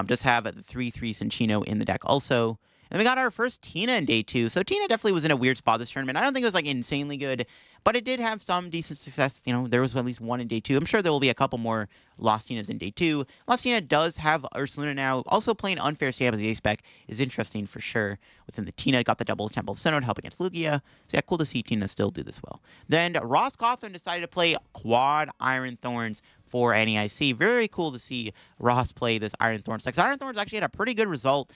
Does have the 3/3 Cinccino in the deck also. And we got our first Tina in day 2. So Tina definitely was in a weird spot this tournament. I don't think it was like insanely good, but it did have some decent success. There was at least one in day 2. I'm sure there will be a couple more Lost Tinas in day 2. Lost Tina does have Ursaluna now. Also playing Unfair Stamp as the A-Spec is interesting for sure. Within the Tina, got the double Temple of Sinnoh to help against Lugia. So yeah, cool to see Tina still do this well. Then Ross Cawthorn decided to play Quad Iron Thorns for NAIC. Very cool to see Ross play this Iron Thorns deck. Iron Thorns actually had a pretty good result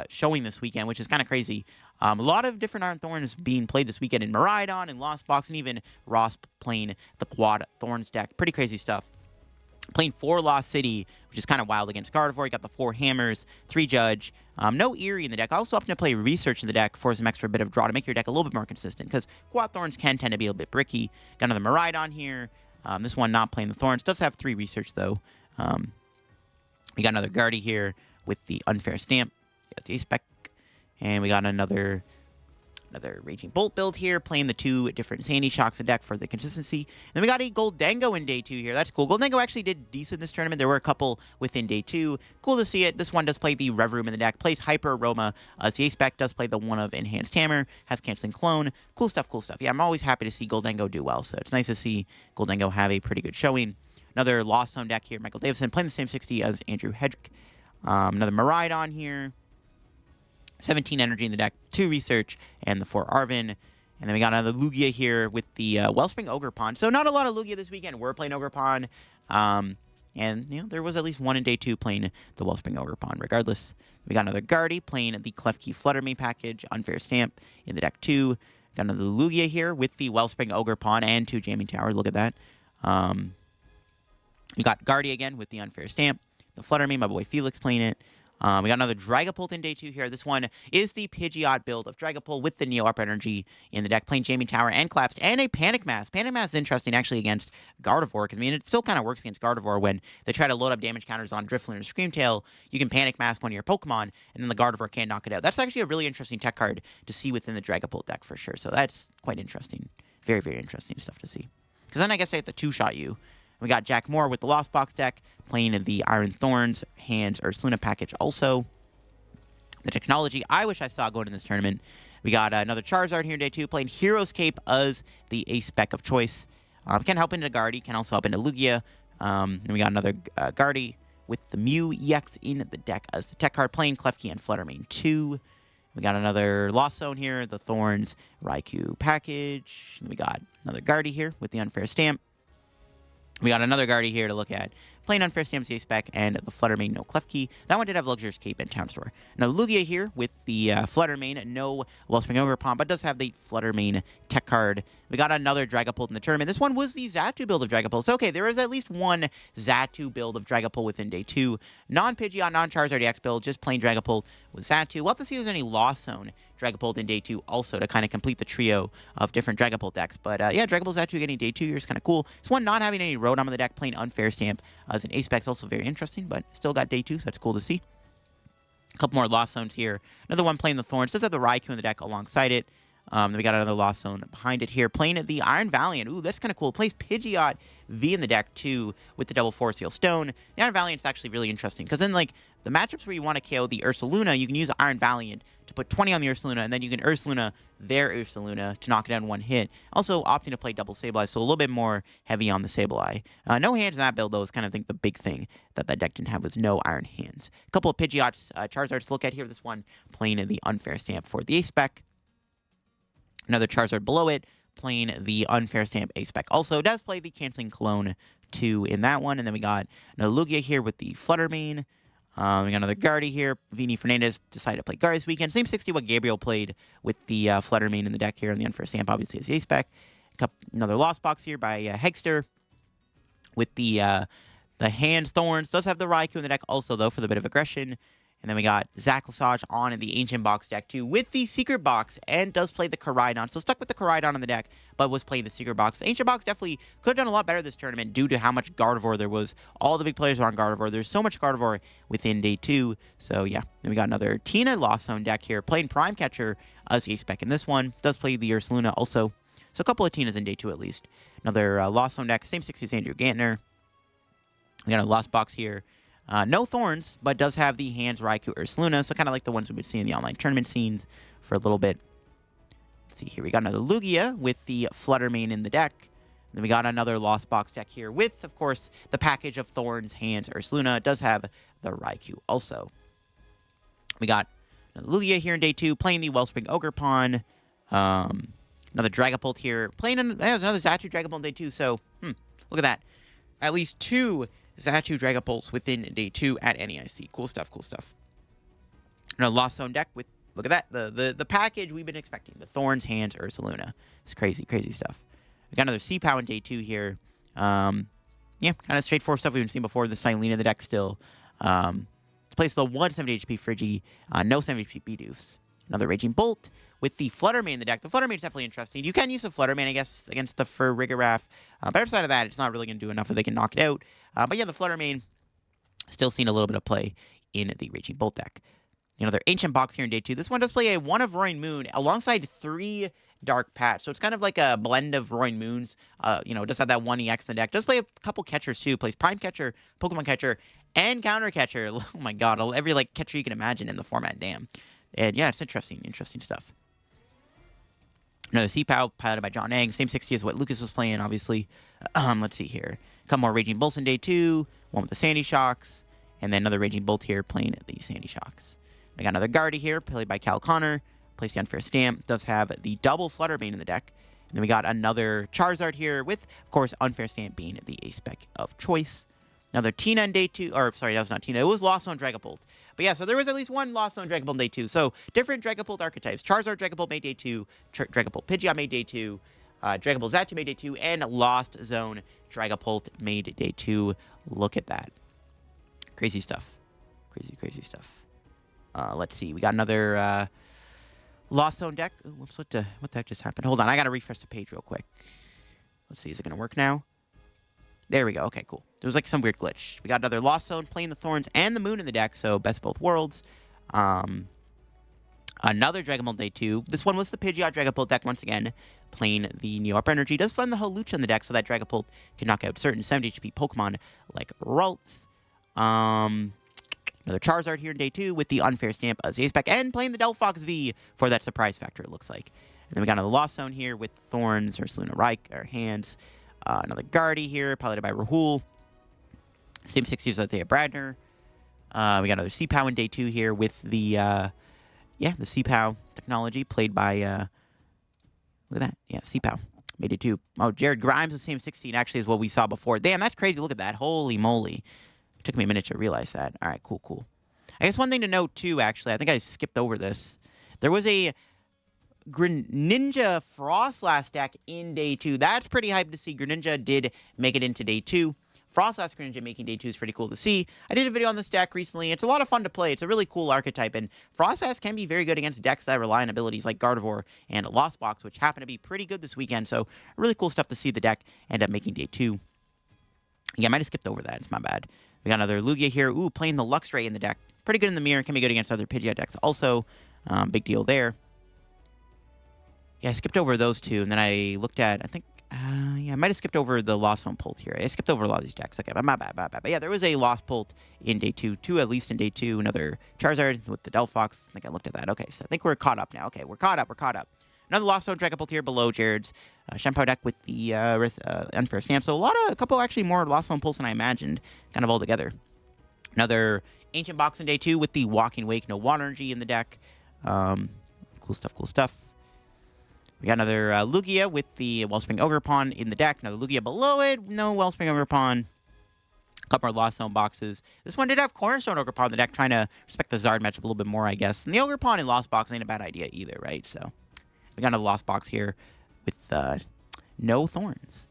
showing this weekend, which is kind of crazy. A lot of different Iron Thorns being played this weekend in Miraidon and Lost Box, and even Ross playing the Quad Thorns deck. Pretty crazy stuff. Playing 4 Lost City, which is kind of wild against Gardevoir. You got the 4 Hammers, 3 Judge, no Eerie in the deck. Also opting to play Research in the deck for some extra bit of draw to make your deck a little bit more consistent, because Quad Thorns can tend to be a bit bricky. Got another Miraidon here. This one not playing the Thorns. Does have 3 Research, though. We got another Guardy here with the Unfair Stamp. That's the A-Spec. And we got another Raging Bolt build here, playing the 2 different Sandy Shocks deck for the consistency. And then we got a Goldango in day 2 here. That's cool. Goldango actually did decent this tournament. There were a couple within day 2. Cool to see it. This one does play the Rev Room in the deck. Plays Hyper Aroma. The A-Spec does play the one of Enhanced Hammer. Has Canceling Clone. Cool stuff, cool stuff. Yeah, I'm always happy to see Goldango do well. So it's nice to see Goldango have a pretty good showing. Another Lost Zone deck here. Michael Davison playing the same 60 as Andrew Hedrick. Another Miraidon here. 17 energy in the deck, 2 Research, and the 4 Arven. And then we got another Lugia here with the Wellspring Ogerpon. So not a lot of Lugia this weekend. We're playing Ogerpon. And, there was at least one in day 2 playing the Wellspring Ogerpon. Regardless, we got another Guardy playing the Klefki Fluttermane package, Unfair Stamp in the deck 2. Got another Lugia here with the Wellspring Ogerpon and 2 Jamming Towers. Look at that. We got Guardy again with the Unfair Stamp. The Fluttermane, my boy Felix playing it. We got another Dragapult in day 2 here. This one is the Pidgeot build of Dragapult with the Neo Up Energy in the deck, playing Jamming Tower and Collapsed, and a Panic Mask. Panic Mask is interesting, actually, against Gardevoir, because, it still kind of works against Gardevoir when they try to load up damage counters on Drifloon or Screamtail. You can Panic Mask one of your Pokemon, and then the Gardevoir can't knock it out. That's actually a really interesting tech card to see within the Dragapult deck, for sure. So that's quite interesting. Very, very interesting stuff to see. Because then I guess they have to two-shot you. We got Jack Moore with the Lost Box deck, playing the Iron Thorns, Hands, Ursaluna package also. The technology I wish I saw going in this tournament. We got another Charizard here in day 2, playing Hero's Cape as the A-Spec of choice. Can help into Guardy, can also help into Lugia. And we got another Guardy with the Mew EX in the deck as the tech card, playing Klefki and Fluttermane 2. We got another Lost Zone here, the Thorns, Raikou package. And we got another Guardy here with the Unfair Stamp. We got another Guardy here to look at. Plain Unfair Stamp A-Spec and the Fluttermane, no Klefki. That one did have Luxurious Cape and Town Store. Now, Lugia here with the Fluttermane, no Wellspring Ogerpon, but does have the Fluttermane tech card. We got another Dragapult in the tournament. This one was the Xatu build of Dragapult. So, okay, there is at least one Xatu build of Dragapult within day 2. Non-Pidgeot, non-Charizard EX build, just plain Dragapult with Xatu. We'll have to see if there's any Lost Zone Dragapult in day 2 also to kind of complete the trio of different Dragapult decks. But, yeah, Dragapult Xatu getting day 2 here is kind of cool. This one not having any Rotom on the deck, plain Unfair Stamp as an A-Spec is also very interesting, but still got day 2, so that's cool to see. A couple more Lost Zones here. Another one playing the Thorns. Does have the Raikou in the deck alongside it. Then we got another Lost Zone behind it here. Playing the Iron Valiant. Ooh, that's kind of cool. Plays Pidgeot V in the deck, too, with the double Force Seal Stone. The Iron Valiant's actually really interesting, because then, like, the matchups where you want to KO the Ursaluna, you can use the Iron Valiant to put 20 on the Ursaluna, and then you can Ursaluna their Ursaluna to knock it down in one hit. Also opting to play double Sableye, so a little bit more heavy on the Sableye. No hands in that build, though, is kind of, I think, the big thing that deck didn't have was no Iron Hands. A couple of Pidgeots, Charizards to look at here. This one playing the Unfair Stamp for the A-Spec. Another Charizard below it, playing the Unfair Stamp A-Spec. Also does play the Canceling Clone 2 in that one. And then we got another Lugia here with the Fluttermane. We got another Guardy here. Vini Fernandez decided to play Guardy this weekend. Same 60 what Gabriel played with the Fluttermane in the deck here. And the Unfair Stamp, obviously, is the A-Spec. Another Lost Box here by Hegster with the Hands Thorns. Does have the Raikou in the deck also, though, for the bit of aggression. And And then we got Zach Lesage on in the Ancient Box deck too with the Secret Box and does play the Koraidon. So stuck with the Koraidon on the deck, but was playing the Secret Box. Ancient Box definitely could have done a lot better this tournament due to how much Gardevoir there was. All the big players were on Gardevoir. There's so much Gardevoir within day 2. So yeah, then we got another Tina Lost Zone deck here playing Prime Catcher as a spec in this one. Does play the Ursaluna also. So a couple of Tinas in day 2 at least. Another Lost Zone deck, same 60 as Andrew Gantner. We got a Lost Box here. No Thorns, but does have the Hands, Raikou, Ursaluna, so kind of like the ones we've been seeing in the online tournament scenes for a little bit. Let's see here. We got another Lugia with the Flutter Mane in the deck. And then we got another Lost Box deck here with, of course, the package of Thorns, Hands, Ursaluna. It does have the Raikou also. We got another Lugia here in day 2, playing the Wellspring Ogerpon. Another Dragapult here, playing there's another Zatu Dragapult in day 2, so, look at that. At least 2 Zatu Dragapults within day 2 at NAIC. Cool stuff, cool stuff. Another Lost Zone deck with, look at that, the package we've been expecting. The Thorns, Hands, Ursaluna. It's crazy, crazy stuff. We got another Seapow in day 2 here. Yeah, kind of straightforward stuff we've been seeing before. The Silene in the deck still. Plays the 170 HP Friggy, no 70 HP Bidoof. Another Raging Bolt with the Flutter Mane in the deck. The Flutter Mane is definitely interesting. You can use the Flutter Mane, I guess, against the Farigiraf. But outside of that, it's not really going to do enough if they can knock it out. But yeah, the Flutter Mane still seeing a little bit of play in the Raging Bolt deck. Another Ancient Box here in day 2. This one does play a 1 of Roaring Moon alongside 3 Dark Patch. So it's kind of like a blend of Roaring Moons. It does have that 1 EX in the deck. Does play a couple catchers too. Plays Prime Catcher, Pokemon Catcher, and Counter Catcher. Oh my god, every catcher you can imagine in the format, damn. And yeah, it's interesting stuff. Another Seapow, piloted by John Egg. Same 60 as what Lucas was playing, obviously. Let's see here. A couple more Raging Bolts in day 2. One with the Sandy Shocks. And then another Raging Bolt here playing the Sandy Shocks. I got another Guardy here, played by Cal Connor. Plays the Unfair Stamp. Does have the double Flutter Mane in the deck. And then we got another Charizard here with, of course, Unfair Stamp being the A-Spec of choice. Another Tina in day 2. Or, sorry, that was not Tina. It was Lost Zone Dragapult. But yeah, so there was at least one Lost Zone Dragapult in day 2. So different Dragapult archetypes. Charizard Dragapult made day 2. Dragapult Pidgeot made day 2. Dragapult Zatu made day 2. And Lost Zone Dragapult made day 2. Look at that. Crazy stuff. Crazy stuff. Let's see. We got another Lost Zone deck. Ooh, whoops, what the heck just happened? Hold on. I got to refresh the page real quick. Let's see. Is it going to work now? There we go. Okay, cool. There was some weird glitch. We got another Lost Zone playing the Thorns and the Moon in the deck, so best of both worlds. Another Dragapult day 2. This one was the Pidgeot Dragapult deck once again, playing the Neo Up Energy. Does fund the Hawlucha in the deck so that Dragapult can knock out certain 70 HP Pokemon like Ralts. Another Charizard here in day 2 with the Unfair Stamp as A-Spec and playing the Delphox V for that surprise factor, it looks like. And then we got another Lost Zone here with Thorns, Ursaluna, or Hands. Another Guardy here, piloted by Rahul. Same 60s as Thea Bradner. We got another Seapow in day 2 here with the, the Seapow technology played by, look at that. Yeah, Seapow. Made it 2. Oh, Jared Grimes with same 16 actually is what we saw before. Damn, that's crazy. Look at that. Holy moly. It took me a minute to realize that. All right, cool. I guess one thing to note too, actually, I think I skipped over this. There was a Greninja Frostlass deck in day 2. That's pretty hype to see. Greninja did make it into day 2. Frostlass Greninja making day 2 is pretty cool to see. I did a video on this deck recently. It's a lot of fun to play. It's a really cool archetype, and Frostlass can be very good against decks that rely on abilities like Gardevoir and Lost Box, which happen to be pretty good this weekend, so really cool stuff to see the deck end up making day 2. Yeah, I might have skipped over that. It's my bad. We got another Lugia here. Ooh, playing the Luxray in the deck. Pretty good in the mirror. Can be good against other Pidgeot decks also. Big deal there. Yeah, I skipped over those 2, and then I looked at, I think, I might have skipped over the Lost Zone Pult here. I skipped over a lot of these decks. Okay, my bad. But yeah, there was a Lost Pult in day 2, 2 at least in day 2. Another Charizard with the Delphox. I think I looked at that. Okay, so I think we're caught up now. Okay, we're caught up. Another Lost Zone Dragapult here below Jared's Shampoo deck with the Unfair Stamp. So a couple actually more Lost Zone Pults than I imagined, kind of all together. Another Ancient Box in day 2 with the Walking Wake, no Water Energy in the deck. Cool stuff. We got another Lugia with the Wellspring Ogerpon in the deck. Another Lugia below it, no Wellspring Ogerpon. A couple more Lost Zone boxes. This one did have Cornerstone Ogerpon in the deck, trying to respect the Zard matchup a little bit more, I guess. And the Ogerpon in Lost Box ain't a bad idea either, right? So we got another Lost Box here with no Thorns.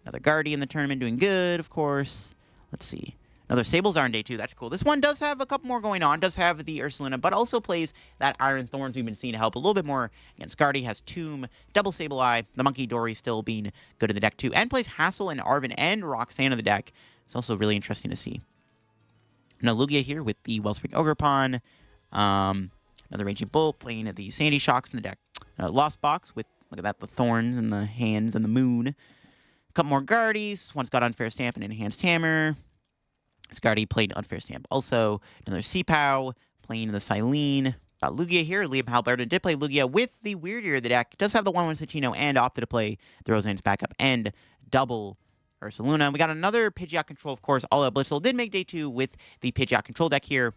Another Guardy in the tournament doing good, of course. Let's see. Another Sablezar in day 2. That's cool. This one does have a couple more going on. Does have the Ursaluna, but also plays that Iron Thorns we've been seeing to help a little bit more against Guardy. Has Tomb, double Sableye, the Monkey Dory still being good in the deck too. And plays Hassel and Arven and Roxanne in the deck. It's also really interesting to see. Now Lugia here with the Wellspring Ogerpon. Another Raging Bolt playing the Sandy Shocks in the deck. Lost Box with, look at that, the Thorns and the Hands and the Moon. A couple more Guardies. One's got Unfair Stamp and Enhanced Hammer. Scardy played Unfair Stamp. Also, another Seapow playing the Silene. Lugia here. Liam Halberta did play Lugia with the Weird Ear of the deck. Does have the 1/1 Sachino and opted to play the Roseanne's backup and double Ursaluna. We got another Pidgeot control, of course. All Out Blissful did make day 2 with the Pidgeot control deck here.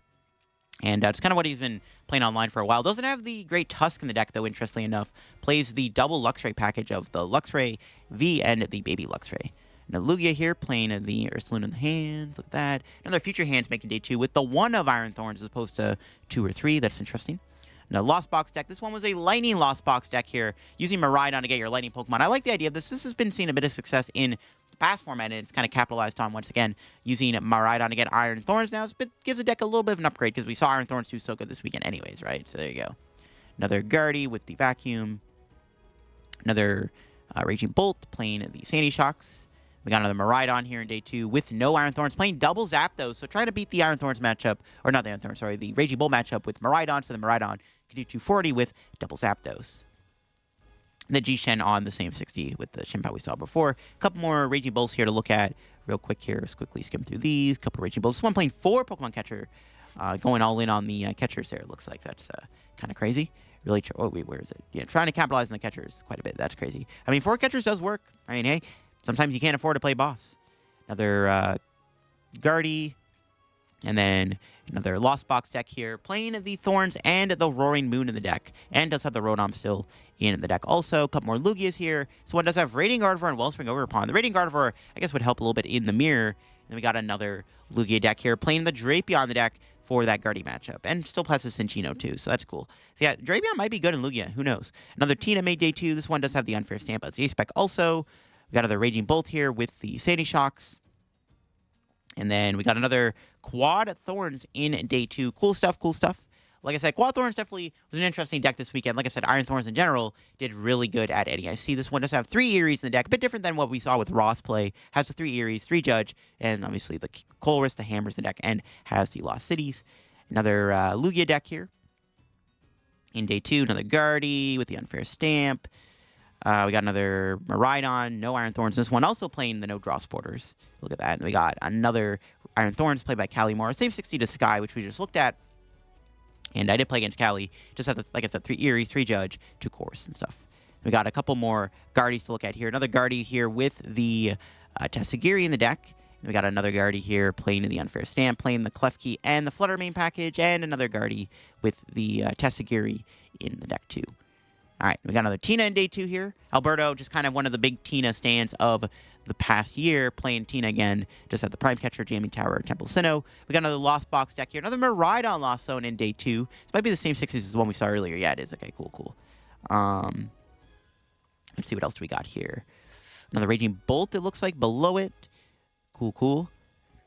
And it's kind of what he's been playing online for a while. Doesn't have the Great Tusk in the deck, though, interestingly enough. Plays the double Luxray package of the Luxray V and the Baby Luxray. Now, Lugia here playing the Ursaluna in the hands. Look at that. Another future hands making day 2 with the 1 of Iron Thorns as opposed to 2 or 3. That's interesting. Now, Lost Box deck. This one was a Lightning Lost Box deck here, using Miraidon to get your Lightning Pokemon. I like the idea of this. This has been seeing a bit of success in the past format, and it's kind of capitalized on once again, using Miraidon to get Iron Thorns. Now, it gives the deck a little bit of an upgrade, because we saw Iron Thorns do so good this weekend anyways, right? So there you go. Another Guardy with the Vacuum. Another Raging Bolt playing the Sandy Shocks. We got another Miraidon here in day 2 with no Iron Thorns, playing double Zapdos. So trying to beat the Iron Thorns matchup, or not the Iron Thorns, sorry, the Raging Bull matchup with Miraidon. So the Miraidon can do 240 with double Zapdos. And the G-Shen on the same 60 with the Shinpao we saw before. A couple more Raging Bulls here to look at real quick here. Let's quickly skim through these. Couple Raging Bulls. This one playing 4 Pokemon Catcher, going all in on the catchers there. It looks like that's kind of crazy. Really, oh wait, where is it? Yeah, trying to capitalize on the catchers quite a bit. That's crazy. I mean, 4 catchers does work. I mean, hey. Sometimes you can't afford to play boss. Another Guardy. And then another Lost Box deck here. Playing the Thorns and the Roaring Moon in the deck. And does have the Rotom still in the deck also. A couple more Lugias here. So one does have Radiant Gardevoir and Wellspring Ogerpon. The Radiant Gardevoir, I guess, would help a little bit in the mirror. And then we got another Lugia deck here. Playing the Drapion in the deck for that Guardy matchup. And still plus the Cinccino too, so that's cool. So yeah, Drapion might be good in Lugia. Who knows? Another Tina made day 2. This one does have the Unfair Stamp as the A-Spec also. We got another Raging Bolt here with the Sandy Shocks. And then we got another Quad Thorns in day 2. Cool stuff, cool stuff. Like I said, Quad Thorns definitely was an interesting deck this weekend. Like I said, Iron Thorns in general did really good at NAIC. This one does have 3 Eries in the deck. A bit different than what we saw with Ross play. Has the 3 Eries, 3 Judge, and obviously the Colress, the Hammers in the deck, and has the Lost Cities. Another Lugia deck here in day 2. Another Guardy with the Unfair Stamp. We got another Miraidon, no Iron Thorns. This one also playing the no draw sporters. Look at that. And we got another Iron Thorns played by Calimore. Same 60 to Sky, which we just looked at. And I did play against Cali. Just had, like I said, 3 Eries, 3 Judge, 2 Course and stuff. We got a couple more Guardies to look at here. Another Guardy here with the Tessagiri in the deck. And we got another Guardy here playing in the Unfair Stamp, playing the Klefki and the Flutter main package. And another Guardy with the Tessagiri in the deck too. All right, we got another Tina in day 2 here. Alberto, just kind of one of the big Tina stands of the past year, playing Tina again. Just at the Prime Catcher, Jamming Tower, Temple Sinnoh. We got another Lost Box deck here. Another Miraidon Lost Zone in day 2. This might be the same 60s as the one we saw earlier. Yeah, it is. Okay, cool, cool. Let's see what else we got here. Another Raging Bolt, it looks like, below it. Cool, cool.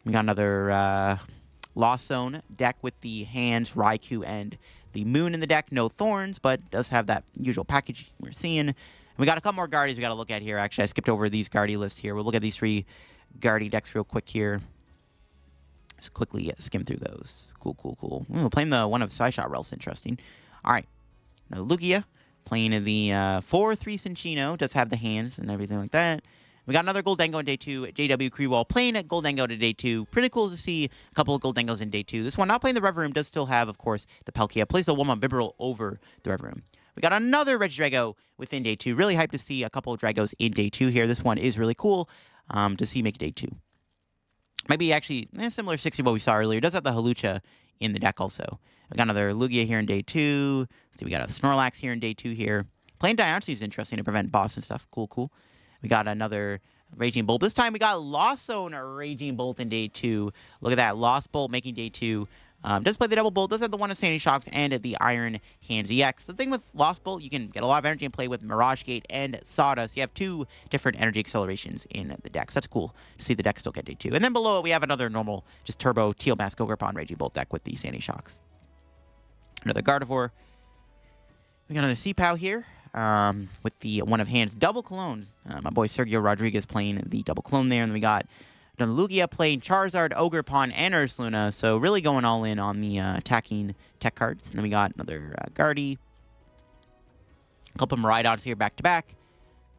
We got another Lost Zone deck with the Hands, Raikou, and the Moon in the deck. No Thorns, but does have that usual package we're seeing. And we got a couple more Guardies we got to look at here. Actually, I skipped over these Guardy lists here. We'll look at these 3 Guardy decks real quick here. Just quickly skim through those. Cool, cool, cool. Ooh, playing the one of Psyshot Relics, interesting. All right. Now, Lugia playing in the 4-3 Cinccino. Does have the hands and everything like that. We got another Goldengo in day 2. JW Creewall playing at Goldengo to day 2. Pretty cool to see a couple of Goldengos in day 2. This one not playing the Rev Room does still have, of course, the Palkia. Plays the Woman Bibarel over the Rev Room. We got another Regidrago within day 2. Really hyped to see a couple of Dragos in day 2 here. This one is really cool to see make day 2. Maybe actually similar 60 to what we saw earlier. It does have the Halucha in the deck also. We got another Lugia here in day 2. Let's see, we got a Snorlax here in day 2 here. Playing Diancie is interesting to prevent boss and stuff. Cool, cool. We got another Raging Bolt. This time we got Lost Zone Raging Bolt in day 2. Look at that. Lost Bolt making day 2. Does play the Double Bolt, does have the one of Sandy Shocks and the Iron Hands EX. The thing with Lost Bolt, you can get a lot of energy and play with Mirage Gate and Sawdust. You have 2 different energy accelerations in the deck, so that's cool to see the deck still get day 2. And then below it, we have another normal, just turbo Teal Mask Ogre-Pon Raging Bolt deck with the Sandy Shocks. Another Gardevoir. We got another C-Pow here. With the one of hands double clone. My boy Sergio Rodriguez playing the double clone there. And then we got another Lugia playing Charizard, Ogre-Pon, and Ursaluna. So really going all in on the attacking tech cards. And then we got another Guardy. A couple of Miraidons here back to back.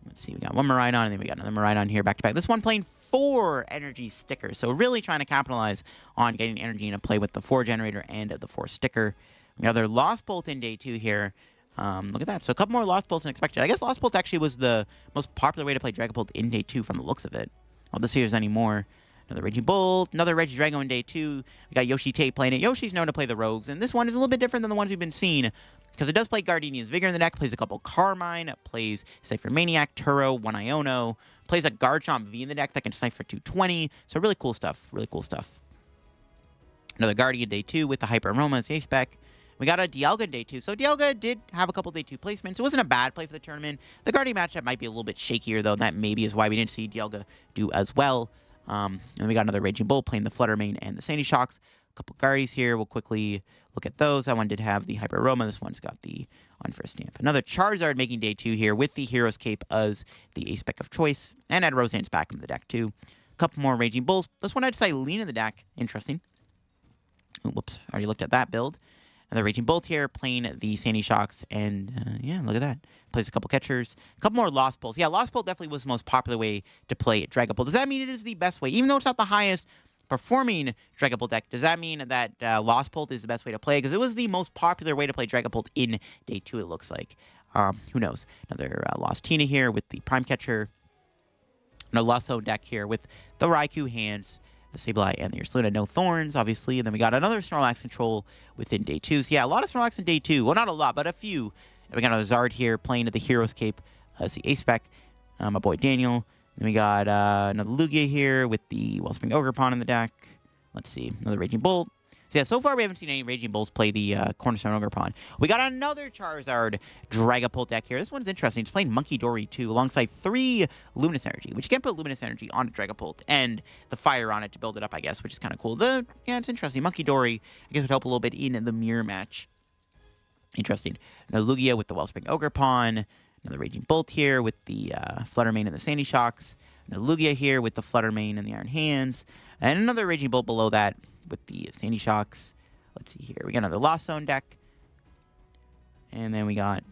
Let's see, we got one Miraidon, and then we got another Miraidon here back to back. This one playing 4 energy stickers. So really trying to capitalize on getting energy into play with the 4 generator and the 4 sticker. Another Lost Bolt in day 2 here. Look at that. So a couple more Lost Bolts than expected. I guess Lost Bolt actually was the most popular way to play Dragapult in day 2 from the looks of it. I'll just see if there's any more. Another Raging Bolt, another Regidrago in day 2. We got Yoshi Tate playing it. Yoshi's known to play the Rogues, and this one is a little bit different than the ones we've been seeing, because it does play Gardenia's Vigor in the deck, plays a couple Carmine, plays Cypher Maniac, Turo, 1 Iono, plays a Garchomp V in the deck that can snipe for 220. So really cool stuff. Really cool stuff. Another Guardian day 2 with the Hyper Aroma as A-Spec. We got a Dialga day 2. So Dialga did have a couple day 2 placements. It wasn't a bad play for the tournament. The Guardian matchup might be a little bit shakier, though. That maybe is why we didn't see Dialga do as well. And we got another Raging Bull playing the Flutter Mane and the Sandy Shocks. A couple Guardies here. We'll quickly look at those. That one did have the Hyper Aroma. This one's got the Unfair Stamp. Another Charizard making day 2 here with the Hero's Cape as the A-Spec of choice. And add Roseanne's back into the deck, too. A couple more Raging Bulls. This one I decided lean in the deck. Interesting. Oh, whoops. Already looked at that build. Another Raging Bolt here, playing the Sandy Shocks, and yeah, look at that. Plays a couple catchers. A couple more Lost Bolts. Yeah, Lost Bolt definitely was the most popular way to play Dragapult. Does that mean it is the best way? Even though it's not the highest performing Dragapult deck, does that mean that Lost Bolt is the best way to play? Because it was the most popular way to play Dragapult in day 2, it looks like. Who knows? Another Lost Tina here with the Prime Catcher. Another Lost Zone deck here with the Raikou hands, the Sableye, and the Ursaluna. No Thorns, obviously. And then we got another Snorlax control within day 2. So yeah, a lot of Snorlax in day 2. Well, not a lot, but a few. And we got another Zard here playing at the Hero's Cape as the A-Spec. My boy Daniel. Then we got another Lugia here with the Wellspring Ogre-Pon in the deck. Let's see. Another Raging Bolt. So yeah, so far we haven't seen any Raging Bulls play the Cornerstone Ogre-Pon. We got another Charizard Dragapult deck here. This one's interesting. It's playing Monkey Dory 2 alongside 3 Luminous Energy, which you can put Luminous Energy on a Dragapult and the fire on it to build it up, I guess, which is kind of cool. Yeah, it's interesting. Monkey Dory, I guess, would help a little bit in the mirror match. Interesting. Another Lugia with the Wellspring Ogre-Pon. Another Raging Bolt here with the Flutter Mane and the Sandy Shocks. Another Lugia here with the Flutter Mane and the Iron Hands. And another Raging Bolt below that with the Sandy Shocks. Let's see here. We got another Lost Zone deck. And then we got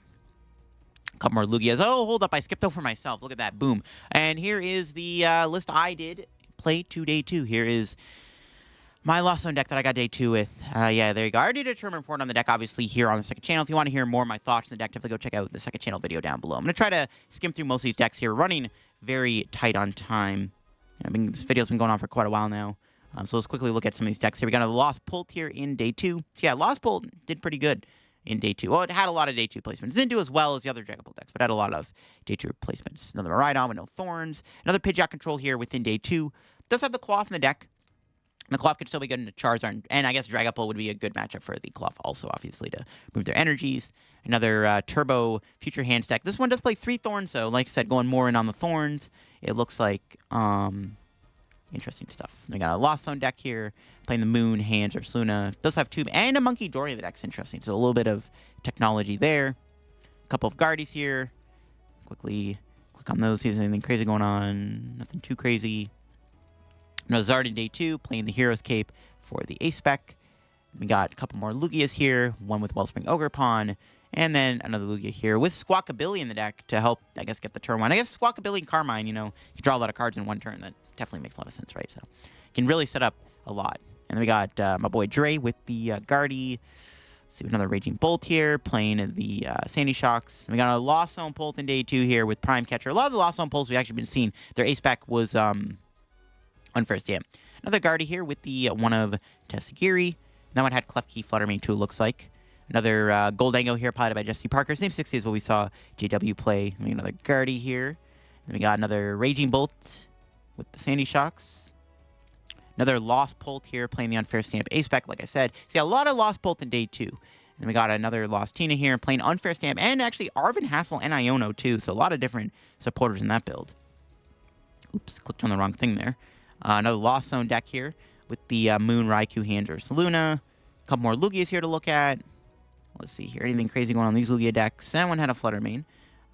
a couple more Lugias. Oh, hold up. I skipped over myself. Look at that. Boom. And here is the list I did play to day 2. Here is my Lost Zone deck that I got day 2 with. Yeah, there you go. I already did a tournament report on the deck, obviously, here on the second channel. If you want to hear more of my thoughts on the deck, definitely go check out the second channel video down below. I'm going to try to skim through most of these decks here, running very tight on time. This video's been going on for quite a while now. So let's quickly look at some of these decks here. We got a Lost Bolt here in day 2. So yeah, Lost Bolt did pretty good in day 2. Well, it had a lot of day 2 placements. It didn't do as well as the other Dragapult decks, but had a lot of day 2 placements. Another Miraidon with no Thorns. Another Pidgeot control here within day 2. Does have the Cloth in the deck. And the Cloth could still be good into Charizard, and I guess Dragapult would be a good matchup for the Cloth also, obviously, to move their energies. Another Turbo Future Hands deck. This one does play 3 Thorns, so like I said, going more in on the Thorns. It looks like interesting stuff. We got a Lost Zone deck here, playing the Moon, Hands, Ursaluna. Does have 2, and a Monkey Dory in the deck's interesting. So a little bit of technology there. A couple of Guardies here. Quickly click on those, see if there's anything crazy going on. Nothing too crazy. Another Zard in day 2, playing the Hero's Cape for the A-Spec. We got a couple more Lugias here, one with Wellspring Ogre-Pon, and then another Lugia here with Squawkabilly in the deck to help, I guess, get the turn 1. I guess Squawkabilly and Carmine, you draw a lot of cards in one turn. That definitely makes a lot of sense, right? So you can really set up a lot. And then we got my boy Dre with the Guardy. Let's see, another Raging Bolt here, playing the Sandy Shocks. And we got a Lost Zone Bolt in day 2 here with Prime Catcher. A lot of the Lost Zone Bolts we've actually been seeing, their A-Spec was Unfair Stamp. Another Guardy here with the one of Tessagiri. That one had Klefki, Flutter Mane 2, looks like. Another Goldango here, piloted by Jesse Parker. Same 60 as what we saw JW play. And another Guardy here. Then we got another Raging Bolt with the Sandy Shocks. Another Lost Pult here, playing the Unfair Stamp A-Spec, like I said. See, a lot of Lost Pult in day 2. Then we got another Lost Tina here, playing Unfair Stamp, and actually Arvin Hassel and Iono, too. So a lot of different supporters in that build. Oops, clicked on the wrong thing there. Another Lost Zone deck here with the Moon, Raikou, Hand, or Saluna. A couple more Lugias here to look at. Let's see here. Anything crazy going on these Lugia decks? That one had a Flutter Mane.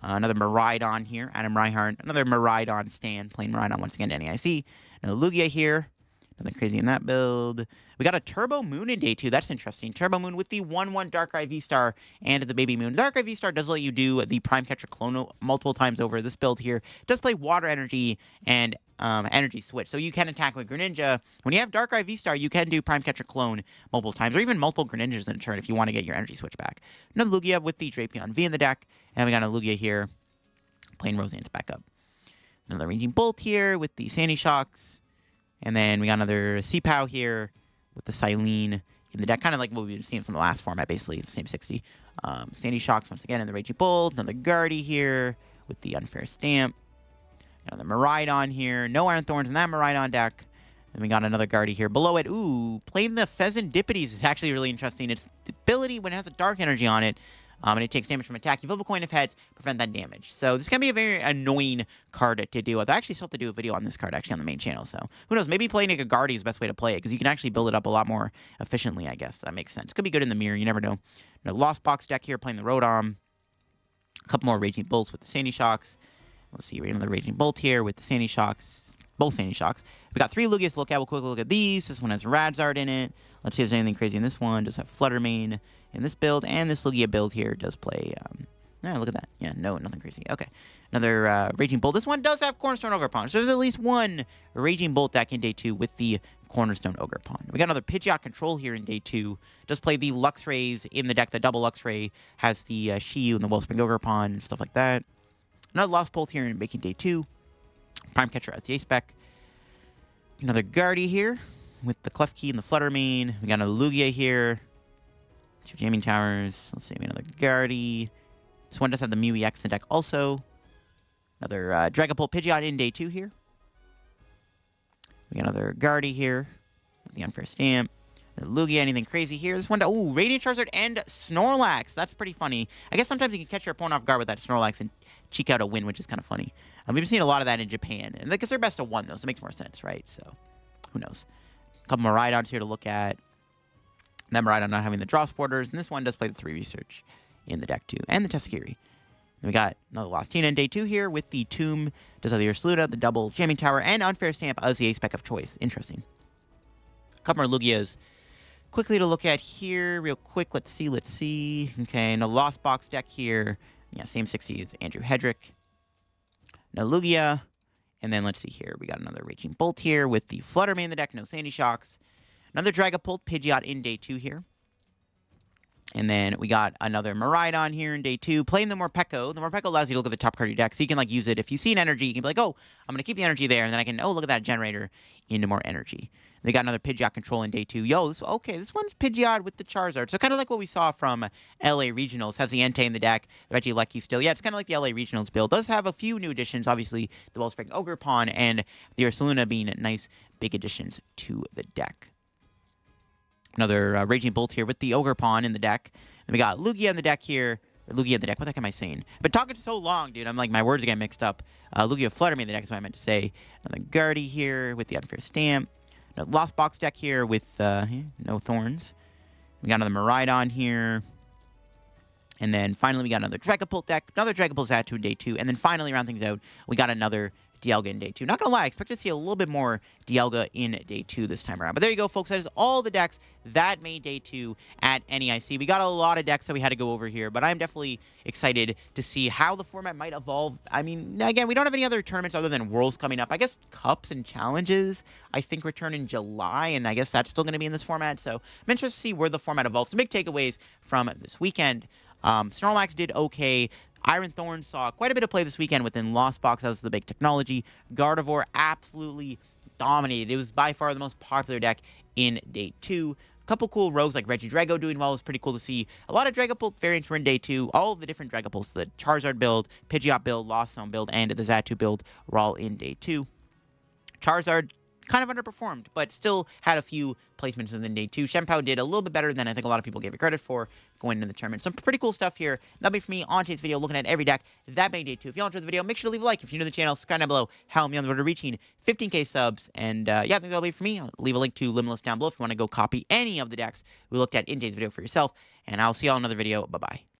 Another Miraidon here, Adam Reinhardt. Another Miraidon stand, playing Miraidon once again to NAIC. Another Lugia here. Nothing crazy in that build. We got a Turbo Moon in day 2. That's interesting. Turbo Moon with the 1/1 Darkrai V-Star and the Baby Moon. Darkrai V-Star does let you do the Prime Catcher clone multiple times over. This build here does play Water Energy and Energy Switch. So you can attack with Greninja. When you have Darkrai V-Star, you can do Prime Catcher clone multiple times, or even multiple Greninjas in a turn if you want to get your Energy Switch back. Another Lugia with the Drapion V in the deck. And we got a Lugia here, playing Roseanne's backup. Another Raging Bolt here with the Sandy Shocks. And then we got another C-Pow here with the Silene in the deck. Kind of like what we've seen from the last format, basically. The same 60. Sandy Shocks once again in the Raging Bolt. Another Guardy here with the Unfair Stamp. Another Miraidon here. No Iron Thorns in that Miraidon deck. And we got another Guardy here below it. Ooh, playing the Pheasandipides is actually really interesting. Its ability, when it has a Dark Energy on it, and it takes damage from attack, you flip a coin of heads, prevent that damage. So this can be a very annoying card to deal with. I actually still have to do a video on this card actually on the main channel. So who knows? Maybe playing a Guardy is the best way to play it because you can actually build it up a lot more efficiently, I guess. That makes sense. Could be good in the mirror. You never know. Lost Box deck here, playing the Rotom. A couple more Raging Bolts with the Sandy Shocks. Let's see. We got another Raging Bolt here with the Sandy Shocks. Both Sandy Shocks. We got 3 Lugias to look at. We'll quickly look at these. This one has Radzard in it. Let's see if there's anything crazy in this one. Does have Flutter Mane in this build. And this Lugia build here does play... look at that. Yeah, no, nothing crazy. Okay. Another Raging Bolt. This one does have Cornerstone Ogerpon. So there's at least one Raging Bolt deck in day 2 with the Cornerstone Ogerpon. We got another Pidgeot Control here in day 2. Does play the Luxrays in the deck. The double Luxray has the Shiyu and the Wellspring Ogerpon and stuff like that. Another Lost Bolt here in making day 2. Prime Catcher as the A-Spec. Another Guardy here with the Klefki and the Flutter Mane. We got another Lugia here. 2 Jamming Towers. Let's see, another Guardy. This one does have the Mew EX in the deck also. Another Dragapult Pidgeot in day 2 here. We got another Guardy here with the Unfair Stamp. Lugia, anything crazy here? This one, ooh, Radiant Charizard and Snorlax. That's pretty funny. I guess sometimes you can catch your opponent off guard with that Snorlax and cheek out a win, which is kind of funny. We've been seeing a lot of that in Japan. And because they're best of 1, though, so it makes more sense, right? So, who knows? A couple Miraidons here to look at. That Miraidon not having the draw supporters. And this one does play the 3 research in the deck, too. And the Teskiri. We got another Lost Tina in day 2 here with the Tomb, does have the Ursaluda, the double Jamming Tower, and Unfair Stamp as the A-Spec of choice. Interesting. A couple more Lugias quickly to look at here, real quick. Let's see. Okay, no Lost Box deck here. Yeah, same 60 as Andrew Hedrick. No Lugia. And then let's see here. We got another Raging Bolt here with the Flutter Mane in the deck. No Sandy Shocks. Another Dragapult Pidgeot in day 2 here. And then we got another Miraidon here in day 2. Playing the Morpeko. The Morpeko allows you to look at the top card of your deck. So you can like use it. If you see an energy, you can be like, oh, I'm going to keep the energy there. And then I can, look at that generator into more energy. They got another Pidgeot Control in day 2. This one's Pidgeot with the Charizard. So kind of like what we saw from LA Regionals. Has the Entei in the deck, the Regieleki still. Yeah, it's kind of like the LA Regionals build. Does have a few new additions, obviously, the Wellspring Ogerpon and the Ursaluna being nice big additions to the deck. Another Raging Bolt here with the Ogerpon in the deck. And we got Lugia in the deck here. Lugia in the deck. What the heck am I saying? Been talking so long, dude. I'm like, my words are getting mixed up. Lugia Flutter Mane in the deck is what I meant to say. Another Guardy here with the Unfair Stamp. Another Lost Box deck here with no Thorns. We got another Miraidon here. And then finally, we got another Dragapult deck. Another Dragapult Zatu in day 2. And then finally, round things out, we got another Dialga in day 2. Not gonna lie, I expect to see a little bit more Dialga in day 2 this time around. But there you go, folks. That is all the decks that made day 2 at NAIC. We got a lot of decks that we had to go over here, but I'm definitely excited to see how the format might evolve. I mean, again, we don't have any other tournaments other than Worlds coming up. I guess Cups and Challenges, I think, return in July, and I guess that's still going to be in this format. So I'm interested to see where the format evolves. Some big takeaways from this weekend. Snorlax did okay. Iron Thorn saw quite a bit of play this weekend within Lost Box. That was the big technology. Gardevoir absolutely dominated. It was by far the most popular deck in day 2. A couple cool rogues like Regidrago doing well was pretty cool to see. A lot of Dragapult variants were in day 2. All of the different Dragapults, the Charizard build, Pidgeot build, Lost Zone build, and the Zatu build were all in day 2. Charizard kind of underperformed, but still had a few placements within day 2. Shenpao did a little bit better than I think a lot of people gave it credit for going into the tournament. Some pretty cool stuff here. That'll be for me on today's video, looking at every deck that made day 2. If you all enjoyed the video, make sure to leave a like. If you're new to the channel, subscribe down below. Help me on the road to reaching 15K subs. And yeah, I think that'll be for me. I'll leave a link to Limitless down below if you want to go copy any of the decks we looked at in today's video for yourself. And I'll see y'all in another video. Bye-bye.